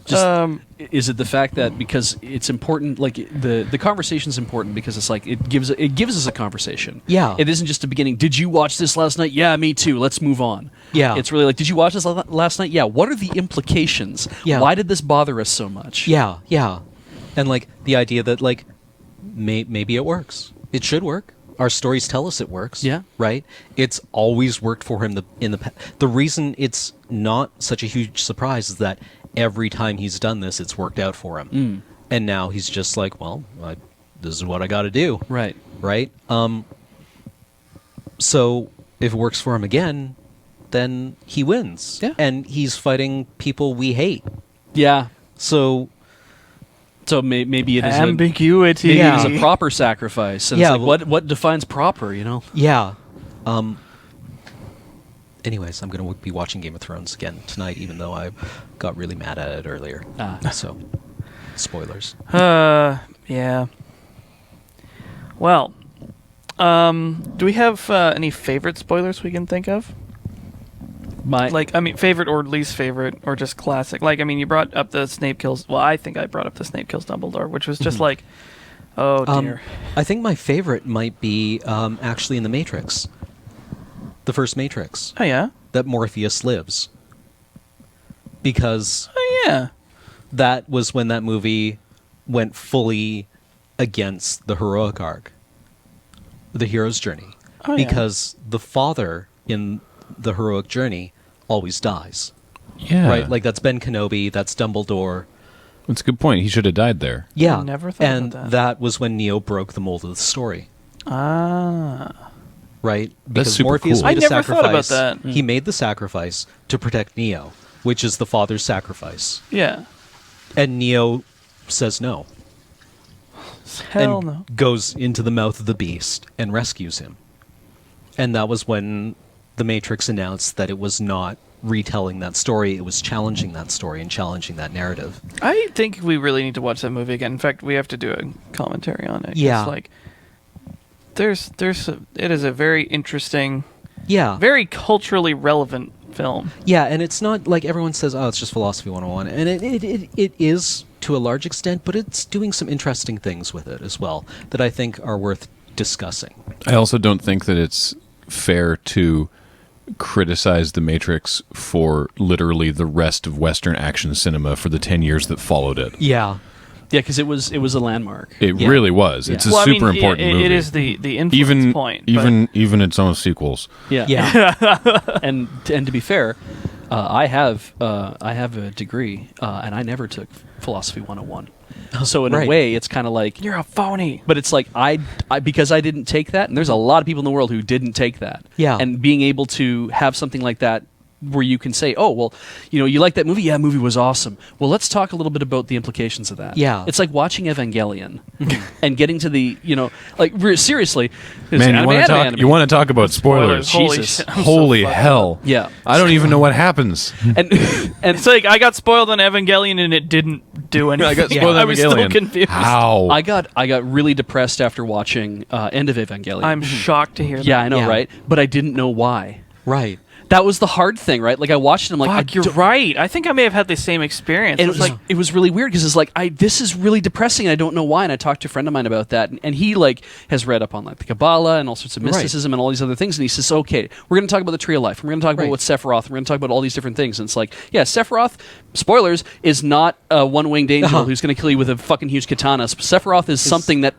Is it the fact that because it's important, like the conversation is important because it's like it gives us a conversation. Yeah. It isn't just a beginning. Did you watch this last night? Yeah, me too. Let's move on. Yeah. It's really like, did you watch this last night? Yeah. What are the implications? Yeah. Why did this bother us so much? Yeah, yeah. And like the idea that like maybe it works. It should work. Our stories tell us it works. Yeah. Right? It's always worked for him the reason it's not such a huge surprise is that every time he's done this it's worked out for him. And now he's just like, well, this is what I got to do. Right. Right? So if it works for him again, then he wins. Yeah. And he's fighting people we hate. Yeah. So maybe it is ambiguity. maybe Yeah. it is a proper sacrifice. And Yeah, it's like, what defines proper? You know. yeah. Anyways, I'm going to be watching Game of Thrones again tonight, even though I got really mad at it earlier. So, spoilers. Yeah. Well, do we have any favorite spoilers we can think of? Favorite or least favorite, or just classic. Like, I mean, you brought up the Snape kills. Well, I think I brought up the Snape kills Dumbledore, which was just like, oh dear. I think my favorite might be actually in The Matrix. The first Matrix. Oh yeah. That Morpheus lives. Because Oh yeah. that was when that movie went fully against the heroic arc. The hero's journey. Oh, yeah. Because the father in the heroic journey always dies. Yeah. Right? Like that's Ben Kenobi, that's Dumbledore. That's a good point. He should have died there. Yeah. I never thought and about that. was when Neo broke the mold of the story. Ah. Right? That's Because super Morpheus cool. made I a never thought about sacrifice. that. He made the sacrifice to protect Neo, which is the father's sacrifice. Yeah. And Neo says no. Hell and no. goes into the mouth of the beast and rescues him. And that was when The Matrix announced that it was not retelling that story, it was challenging that story and challenging that narrative. I think we really need to watch that movie again. In fact, we have to do a commentary on it. 'cause, Yeah. like, it is a very interesting, Yeah. very culturally relevant film. Yeah, and it's not like everyone says, oh, it's just philosophy 101. And it is to a large extent, but it's doing some interesting things with it as well that I think are worth discussing. I also don't think that it's fair to criticize The Matrix for literally the rest of Western action cinema for the 10 years that followed it. Yeah. Yeah, because it was a landmark. It Yeah. really was. It's a Well, I super mean, important movie. It is the influence point. but- even its own sequels. Yeah. Yeah. and to be fair, I have a degree, and I never took philosophy 101. So in Right. a way, it's kind of like, You're a phony. but it's like I because I didn't take that, and there's a lot of people in the world who didn't take that. Yeah. And being able to have something like that where you can say, oh, well, you like that movie? Yeah, movie was awesome. Well, let's talk a little bit about the implications of that. Yeah. It's like watching Evangelion and getting to the, seriously. Man, you want to talk about spoilers. Holy Jesus. shit, I'm so Holy fucked hell. up. Yeah. I don't even know what happens. And It's like I got spoiled on Evangelion and it didn't do anything. I got spoiled on I was still Evangelion. confused. How? I got really depressed after watching End of Evangelion. I'm shocked to hear that. Yeah, I know, Yeah. right? But I didn't know why. Right. That was the hard thing, right? Like I watched it, I'm like, Fuck, you're right. I think I may have had the same experience. And It was like, it was really weird because it's like this is really depressing and I don't know why. And I talked to a friend of mine about that, and he has read up on the Kabbalah and all sorts of mysticism and all these other things. And he says, okay, we're going to talk about the Tree of Life. We're going to talk about Right. what Sephiroth. We're going to talk about all these different things. And it's like, yeah, Sephiroth. Spoilers is not a one-winged angel who's going to kill you with a fucking huge katana. Sephiroth is something that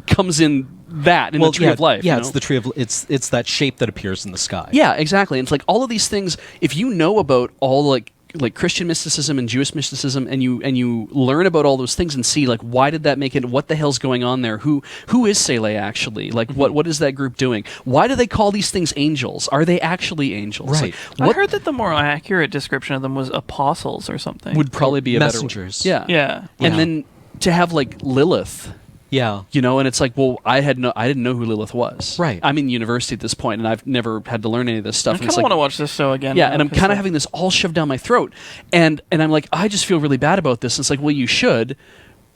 comes in the Tree of Life. Yeah, you it's know? the tree of it's that shape that appears in the sky. Yeah, exactly. And it's like all of these things. If you know about all like Christian mysticism and Jewish mysticism, and you learn about all those things and see like why did that make it? What the hell's going on there? Who is Sele actually? Like what is that group doing? Why do they call these things angels? Are they actually angels? Right. Like, I heard that the more accurate description of them was apostles or something. would probably be a Messengers. better. yeah. And Yeah. then to have like Lilith. Yeah. And it's like, well, I didn't know who Lilith was. Right. I'm in university at this point, and I've never had to learn any of this stuff. I And kind it's of like, want to watch this show again. yeah, now, and I'm 'cause, kind of like, having this all shoved down my throat, and I'm like, I just feel really bad about this. And it's like, well, you should,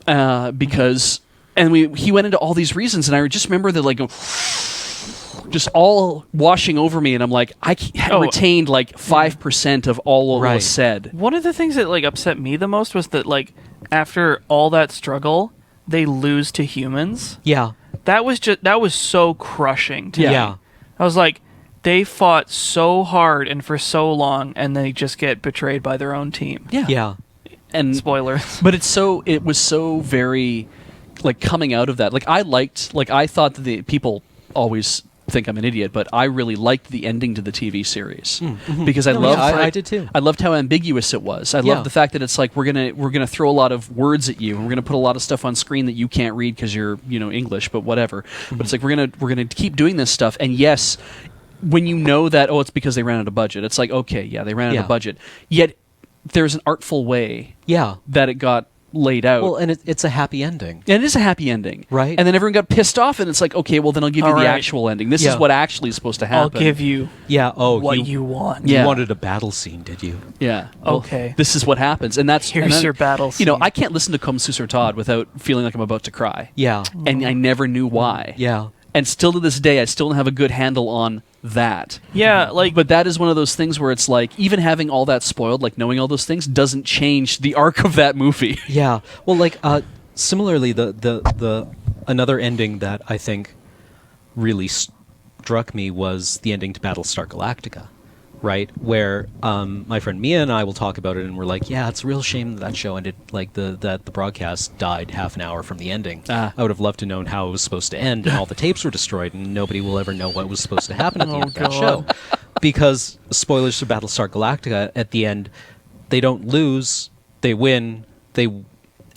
because, and he went into all these reasons, and I just remember that like, just all washing over me, and I'm like, retained like 5% of all what was said. One of the things that like upset me the most was that like after all that struggle, they lose to humans. Yeah. That was so crushing to me. Yeah. I was like, they fought so hard and for so long, and they just get betrayed by their own team. Yeah. And Spoilers. But it was so very, like, coming out of that. Like, I thought that the people always think I'm an idiot, but I really liked the ending to the TV series because I did too. I loved how ambiguous it was. I loved the fact that it's like we're gonna throw a lot of words at you, and we're gonna put a lot of stuff on screen that you can't read because you're English, but whatever. But it's like we're gonna keep doing this stuff, and yes, when you know that it's because they ran out of budget, it's like okay, yeah, they ran out of budget. Yet there's an artful way that it got laid out. Well, and it's a happy ending. And it is a happy ending. Right. And then everyone got pissed off, and it's like, okay, well, then I'll give you the actual ending. This is what actually is supposed to I'll happen. give you what you want. Yeah. You wanted a battle scene, did you? Yeah. Well, Okay. this is what happens. And Here's your battle scene. I can't listen to Come Susur Todd without feeling like I'm about to cry. Yeah. And I never knew why. Yeah. And still to this day, I still don't have a good handle on that. Yeah, like But that is one of those things where it's like, even having all that spoiled, like knowing all those things, doesn't change the arc of that movie. Yeah. Well, like similarly, the another ending that I think really struck me was the ending to Battlestar Galactica, right? Where my friend Mia and I will talk about it, and we're like, yeah, it's a real shame that show ended like that the broadcast died half an hour from the ending. I would have loved to known how it was supposed to end, and all the tapes were destroyed, and nobody will ever know what was supposed to happen at the end of that show. Because spoilers for Battlestar Galactica, at the end, they don't lose, they win,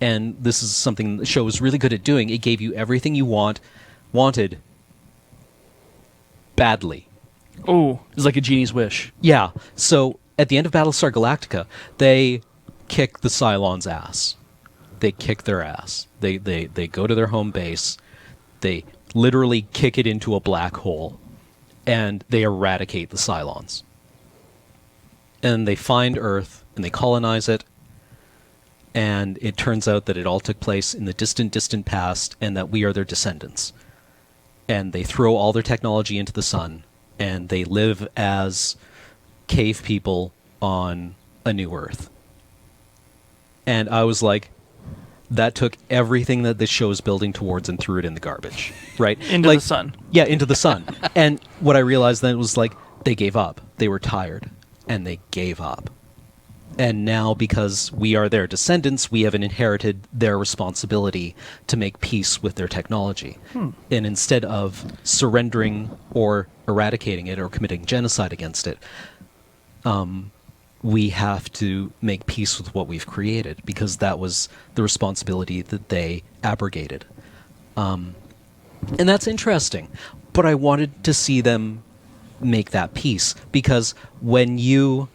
and this is something the show was really good at doing. It gave you everything you wanted badly. ooh, It's like a genie's wish. Yeah. So at the end of Battlestar Galactica, they kick the Cylons' ass. They kick their ass. They go to their home base. They literally kick it into a black hole, and they eradicate the Cylons. And they find Earth, and they colonize it, and it turns out that it all took place in the distant, distant past, and that we are their descendants. And they throw all their technology into the sun, and they live as cave people on a new Earth. And I was like, that took everything that this show is building towards and threw it in the garbage, right? into the sun. Yeah, into the sun. And what I realized then was like, they gave up. They were tired, and they gave up. And now, because we are their descendants, we have inherited their responsibility to make peace with their technology. And instead of surrendering or eradicating it or committing genocide against it, we have to make peace with what we've created, because that was the responsibility that they abrogated. And that's interesting. But I wanted to see them make that peace, because when you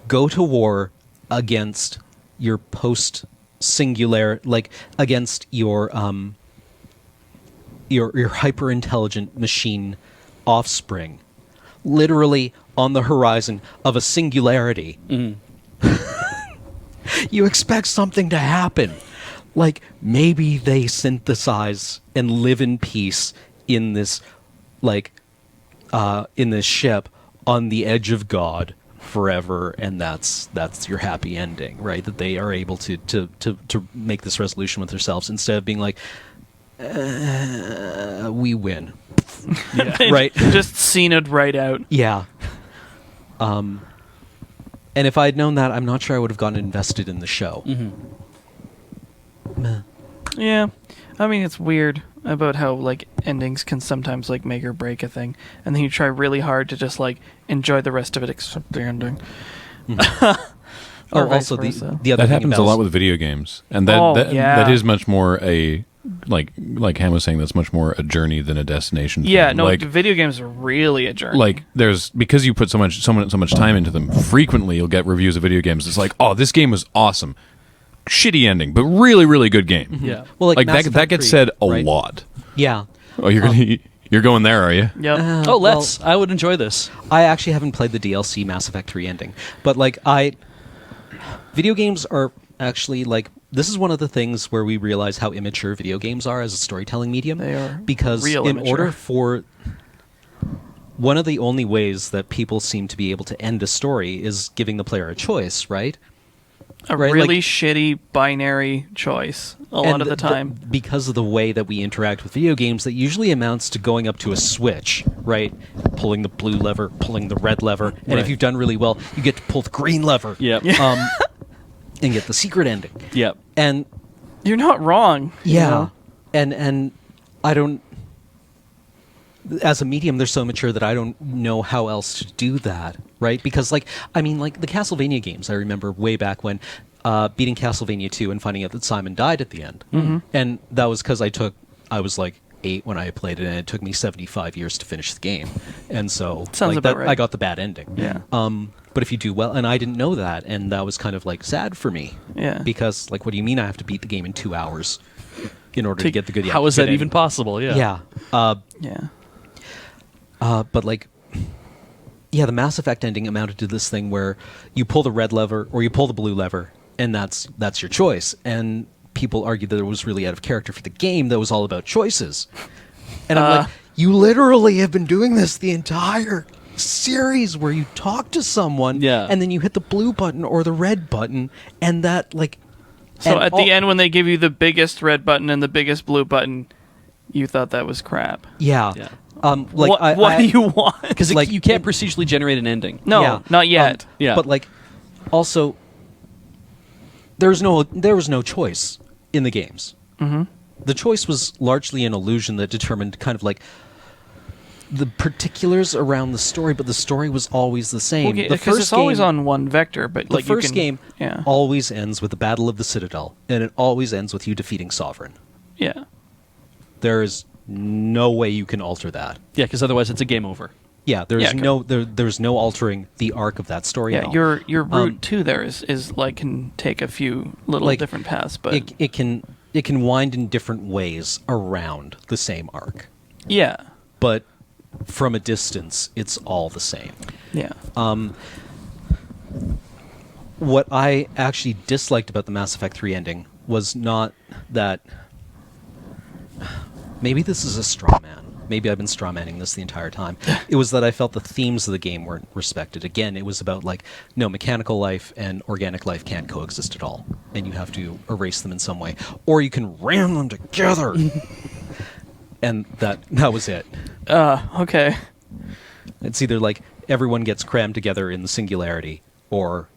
go to war against your post-singular, like against your hyper intelligent machine offspring, literally on the horizon of a singularity, you expect something to happen. Like maybe they synthesize and live in peace in this, in this ship on the edge of God forever, and that's your happy ending, right? That they are able to make this resolution with themselves instead of being like, we win. Right? Just Cena'd right out. Yeah. And if I had known that, I'm not sure I would have gotten invested in the show. Meh. Yeah. I mean, it's weird about how, like, endings can sometimes, like, make or break a thing. And then you try really hard to just, like, enjoy the rest of it except the ending. Or vice also versa. the other That thing happens a about lot with video games, and that is much more a like Ham was saying, that's much more a journey than a destination. Yeah, thing. no, like video games are really a journey. like there's, because you put so much time into them. Frequently, you'll get reviews of video games. It's like, oh, this game was awesome, shitty ending, but really, really good game. Yeah. Well, like Mass that Effect gets 3, said a right? lot. Yeah. Oh, you're going there, are you? Yep. Let's. I would enjoy this. I actually haven't played the DLC Mass Effect 3 ending, but video games are actually like, this is one of the things where we realize how immature video games are as a storytelling medium. They are because real in immature. order for one of the only ways that people seem to be able to end a story is giving the player a choice, right? A Right, really like- shitty binary choice a lot of the time. Because of the way that we interact with video games, that usually amounts to going up to a switch, right? Pulling the blue lever, pulling the red lever, and if Right. you've done really well, you get to pull the green lever. Yep. And get the secret ending. Yep. And You're not wrong. you yeah, know? and I don't. As a medium, they're so mature that I don't know how else to do that, right? Because, like, I mean, like the Castlevania games, I remember way back when beating Castlevania 2 and finding out that Simon died at the end. Mm-hmm. And that was because I was like 8 when I played it, and it took me 75 years to finish the game. And so, Sounds like, about right. I got the bad ending. Yeah. But if you do well, and I didn't know that, and that was kind of like sad for me. Yeah. Because, like, what do you mean I have to beat the game in 2 hours in order to get the good? How is good that even ending? possible? Yeah. Yeah. Yeah. But like, yeah, the Mass Effect ending amounted to this thing where you pull the red lever or you pull the blue lever, and that's your choice. And people argued that it was really out of character for the game that was all about choices. And I'm like, you literally have been doing this the entire series where you talk to someone, Yeah. and then you hit the blue button or the red button, and that like. So and at the end, when they give you the biggest red button and the biggest blue button, you thought that was crap. yeah. Yeah. Like what do you want? Because Like, you can't procedurally generate an ending. No, Yeah. not yet. Yeah. But like, also, there was no choice in the games. Mm-hmm. The choice was largely an illusion that determined kind of like the particulars around the story, but the story was always the same. Okay, the because it's always on one vector, but the like you first can, game yeah, always ends with the Battle of the Citadel, and it always ends with you defeating Sovereign. yeah. There is no way you can alter that. Yeah, because otherwise it's a game over. Yeah, there's Yeah, there's no altering the arc of that story. at Yeah, all. your route too there is like can take a few little Like, different paths, but it can wind in different ways around the same arc, yeah, but from a distance, it's all the same. yeah. What I actually disliked about the Mass Effect 3 ending was not that. Maybe this is a straw man. Maybe I've been straw manning this the entire time. It was that I felt the themes of the game weren't respected. Again, it was about like, no, mechanical life and organic life can't coexist at all, and you have to erase them in some way, or you can ram them together. And that was it. Okay. It's either like everyone gets crammed together in the singularity, or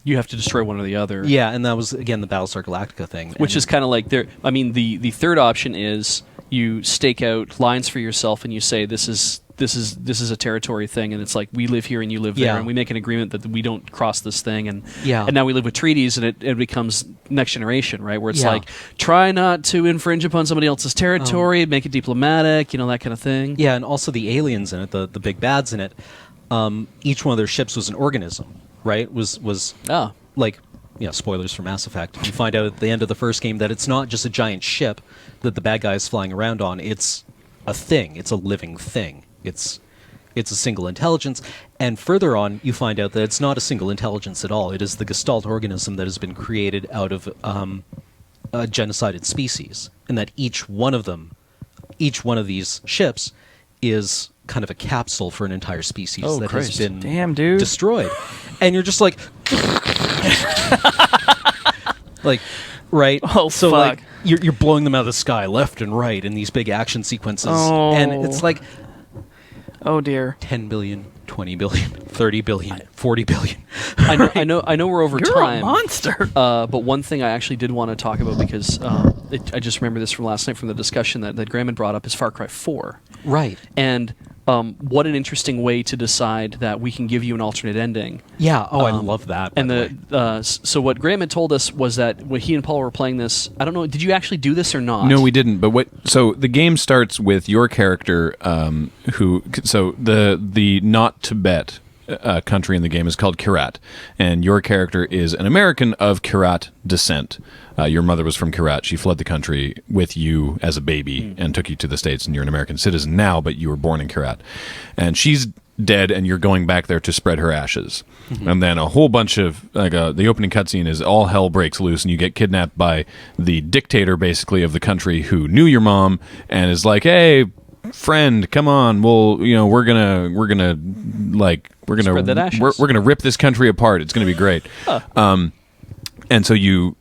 You have to destroy one or the other. yeah, and that was again the Battlestar Galactica thing, Which and- is kind of like there. I mean, the third option is you stake out lines for yourself and you say this is a territory thing, and it's like we live here and you live there, Yeah. and we make an agreement that we don't cross this thing, and Yeah. and now we live with treaties, and it becomes Next Generation, right? Where it's Yeah. like try not to infringe upon somebody else's territory, make it diplomatic, that kind of thing. Yeah, and also the aliens in it, the big bads in it. Each one of their ships was an organism, right? Was Oh. like, spoilers for Mass Effect. You find out at the end of the first game that it's not just a giant ship that the bad guy is flying around on. It's a thing. It's a living thing. It's a single intelligence. And further on, you find out that it's not a single intelligence at all. It is the Gestalt organism that has been created out of a genocided species, and that each one of these ships is kind of a capsule for an entire species Oh, that Christ. has been Damn, dude. destroyed. And you're just like like right. Oh, so fuck. like you're blowing them out of the sky left and right in these big action sequences, and it's like Oh dear. 10 billion, 20 billion, 30 billion, 40 billion. I know we're over You're time. a monster. But one thing I actually did want to talk about, because I just remember this from last night from the discussion that Graham had brought up, is Far Cry 4. Right. And what an interesting way to decide that we can give you an alternate ending. Yeah. Oh, I love that. by And the way. so what Graham had told us was that when he and Paul were playing this, I don't know, did you actually do this or not? No, we didn't. But so the game starts with your character, the not Tibet country in the game is called Kyrat, and your character is an American of Kyrat descent. Your mother was from Kyrat. She fled the country with you as a baby and took you to the States, and you're an American citizen now, but you were born in Kyrat. And she's dead, and you're going back there to spread her ashes. And then a whole bunch of, the opening cutscene is all hell breaks loose, and you get kidnapped by the dictator, basically, of the country who knew your mom and is like, hey, friend, come on, we're gonna Spread that ashes. we're gonna rip this country apart. It's gonna be great. And so you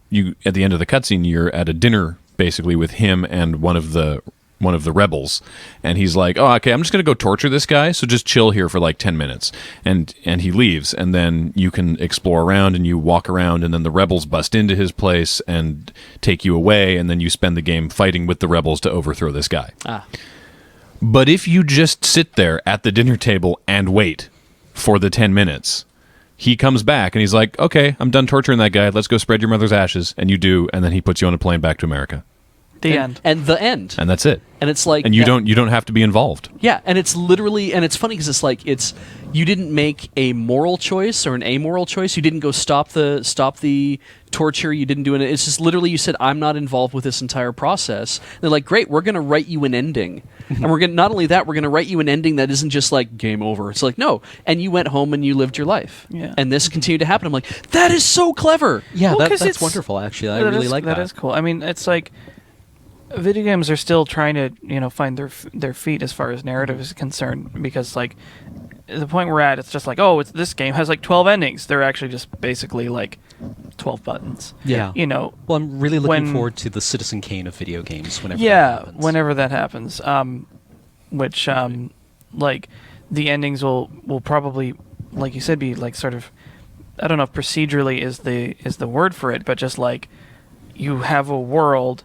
at the end of the cutscene, you're at a dinner basically with him and one of the rebels, and he's like, "Oh, okay, I'm just gonna go torture this guy. So just chill here for like 10 minutes." And he leaves, and then you can explore around and you walk around, and then the rebels bust into his place and take you away, and then you spend the game fighting with the rebels to overthrow this guy. But if you just sit there at the dinner table and wait for the 10 minutes, he comes back and he's like, "Okay, I'm done torturing that guy. Let's go spread your mother's ashes." And you do, and then he puts you on a plane back to America. The end. And the end. And that's it. And it's like, And you don't have to be involved. Yeah, and it's literally, and it's funny because it's like you didn't make a moral choice or an amoral choice. You didn't go stop the torture. You didn't do it. It's just literally you said, "I'm not involved with this entire process." And they're like, "Great, we're going to write you an ending," and we're going not only that, we're going to write you an ending that isn't just like game over. It's like no, and you went home and you lived your life. Yeah. And this continued to happen. I'm like, that is so clever. Yeah, Well, 'cause that's it's- wonderful. Actually, I really like that. That is cool. I mean, it's like video games are still trying to find their feet as far as narrative is concerned, because like the point we're at, it's just like, oh, this game has like 12 endings. They're actually just basically like 12 buttons. Yeah. Well, I'm really looking when- forward to the Citizen Kane of video games whenever that happens. whenever that happens. Which like the endings will probably, like you said, be like sort of, I don't know if procedurally is the word for it, but just like you have a world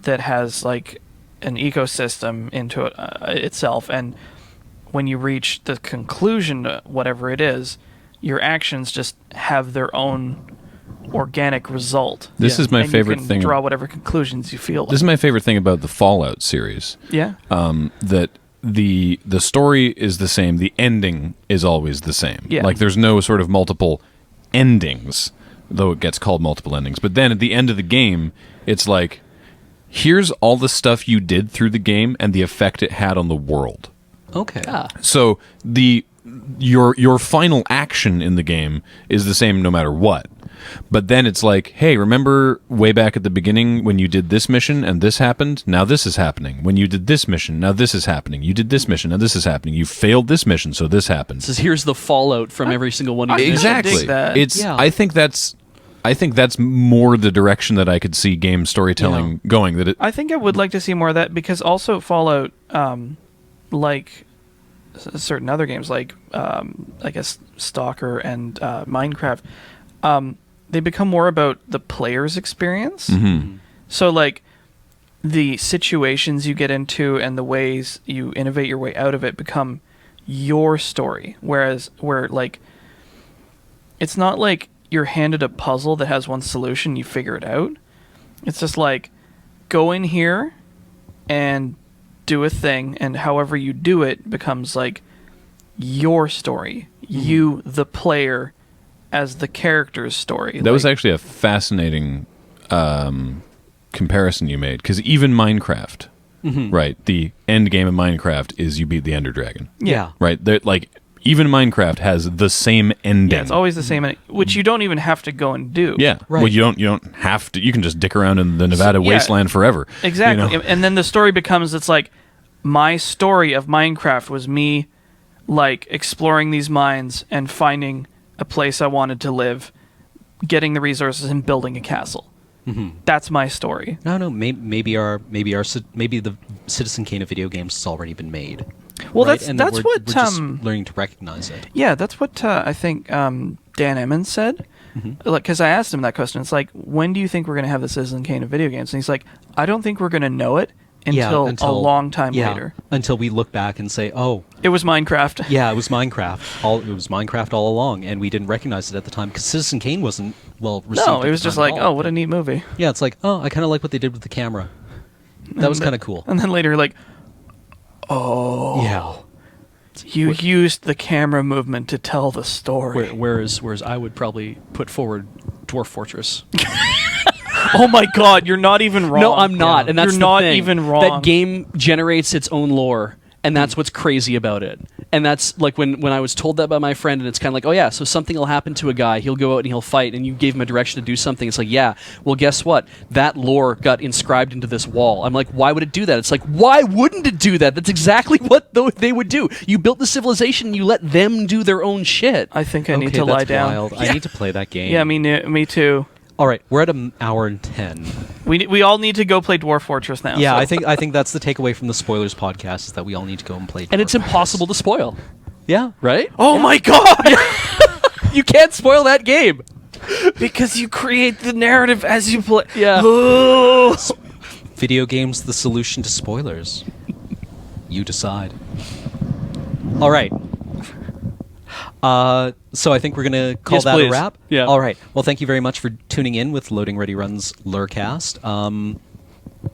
that has like an ecosystem into it itself, and when you reach the conclusion, whatever it is, your actions just have their own organic result. This is my And favorite you can thing. draw whatever conclusions you feel. This is my favorite thing about the Fallout series. Yeah. That the story is the same, the ending is always the same. Yeah. Like there's no sort of multiple endings, though it gets called multiple endings. But then at the end of the game, it's like, here's all the stuff you did through the game and the effect it had on the world. Okay. So your final action in the game is the same no matter what. But then it's like, hey, remember way back at the beginning when you did this mission and this happened? Now this is happening. When you did this mission, now this is happening. You did this mission, now this is happening. You failed this mission, so this happens. This is, here's the fallout from every single one. of I these. Exactly. dig that. It's. Yeah. I think that's more the direction that I could see game storytelling going. That it. I think I would like to see more of that, because also Fallout, like certain other games, like I guess Stalker and Minecraft, they become more about the player's experience. Mhm. So like the situations you get into and the ways you innovate your way out of it become your story. Where like it's not like you're handed a puzzle that has one solution, you figure it out. It's just like, go in here and do a thing, and however you do it becomes like your story. You, the player, as the character's story. That was actually a fascinating comparison you made, because even Minecraft, right? The end game of Minecraft is you beat the Ender Dragon, Yeah. right? Like even Minecraft has the same ending. Yeah, it's always the same, which you don't even have to go and do. Yeah. Right. Well, you don't have to. You can just dick around in the Nevada yeah. wasteland forever. Exactly. You know? And then the story becomes, it's like, my story of Minecraft was me like exploring these mines and finding a place I wanted to live, getting the resources and building a castle. That's my story. No. Maybe the Citizen Kane of video games has already been made. Well, right? that's we're what just learning to recognize it. Yeah, that's what I think Dan Emmons said. Like, because I asked him that question. It's like, when do you think we're going to have the Citizen Kane of video games? And he's like, I don't think we're going to know it until a long time later. Until we look back and say, oh, It was Minecraft. yeah, it was Minecraft. It was Minecraft all along, and we didn't recognize it at the time because Citizen Kane wasn't well received. No, at it was the just time like, at all. oh, what a neat movie. Yeah, it's like, oh, I kind of like what they did with the camera. That was kind of cool. And then later, like, Yeah. you used the camera movement to tell the story. Whereas I would probably put forward Dwarf Fortress. Oh my God, you're not even wrong. No, I'm not, and that's you're the not thing. even wrong. That game generates its own lore, and that's what's crazy about it. And that's like when I was told that by my friend, and it's kind of like, oh yeah, so something will happen to a guy, he'll go out and he'll fight, and you gave him a direction to do something. It's like, yeah, well, guess what? That lore got inscribed into this wall. I'm like, why would it do that? It's like, why wouldn't it do that? That's exactly what they would do. You built the civilization, and you let them do their own shit. I think I need to lie down. Wild. I need to play that game. Yeah, me too. All right, we're at an hour and 10. We all need to go play Dwarf Fortress now. Yeah, so. I think that's the takeaway from the spoilers podcast is that we all need to go and play. And it's impossible to spoil, Yeah. right? Oh my god! You can't spoil that game. Because you create the narrative as you play. Yeah. Video games, the solution to spoilers. You decide. All right. So I think we're going to call Yes, that please. a wrap. Yeah. All right. Well, thank you very much for tuning in with Loading Ready Run's Lurecast.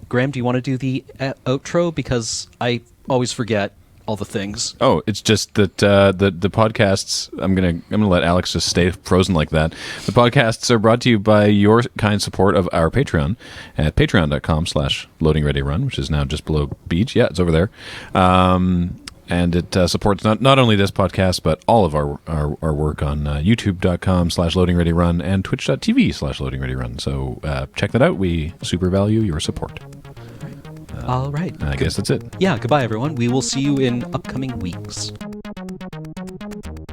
Graham, do you want to do the outro? Because I always forget all the things. Oh, it's just that the podcasts. I'm gonna let Alex just stay frozen like that. The podcasts are brought to you by your kind support of our Patreon at patreon.com/loadingreadyrun, which is now just below Beach. Yeah, it's over there. And it supports not only this podcast, but all of our work on youtube.com/loadingreadyrun and twitch.tv/loadingreadyrun. So check that out. We super value your support. All right. I guess that's it. Yeah, goodbye, everyone. We will see you in upcoming weeks.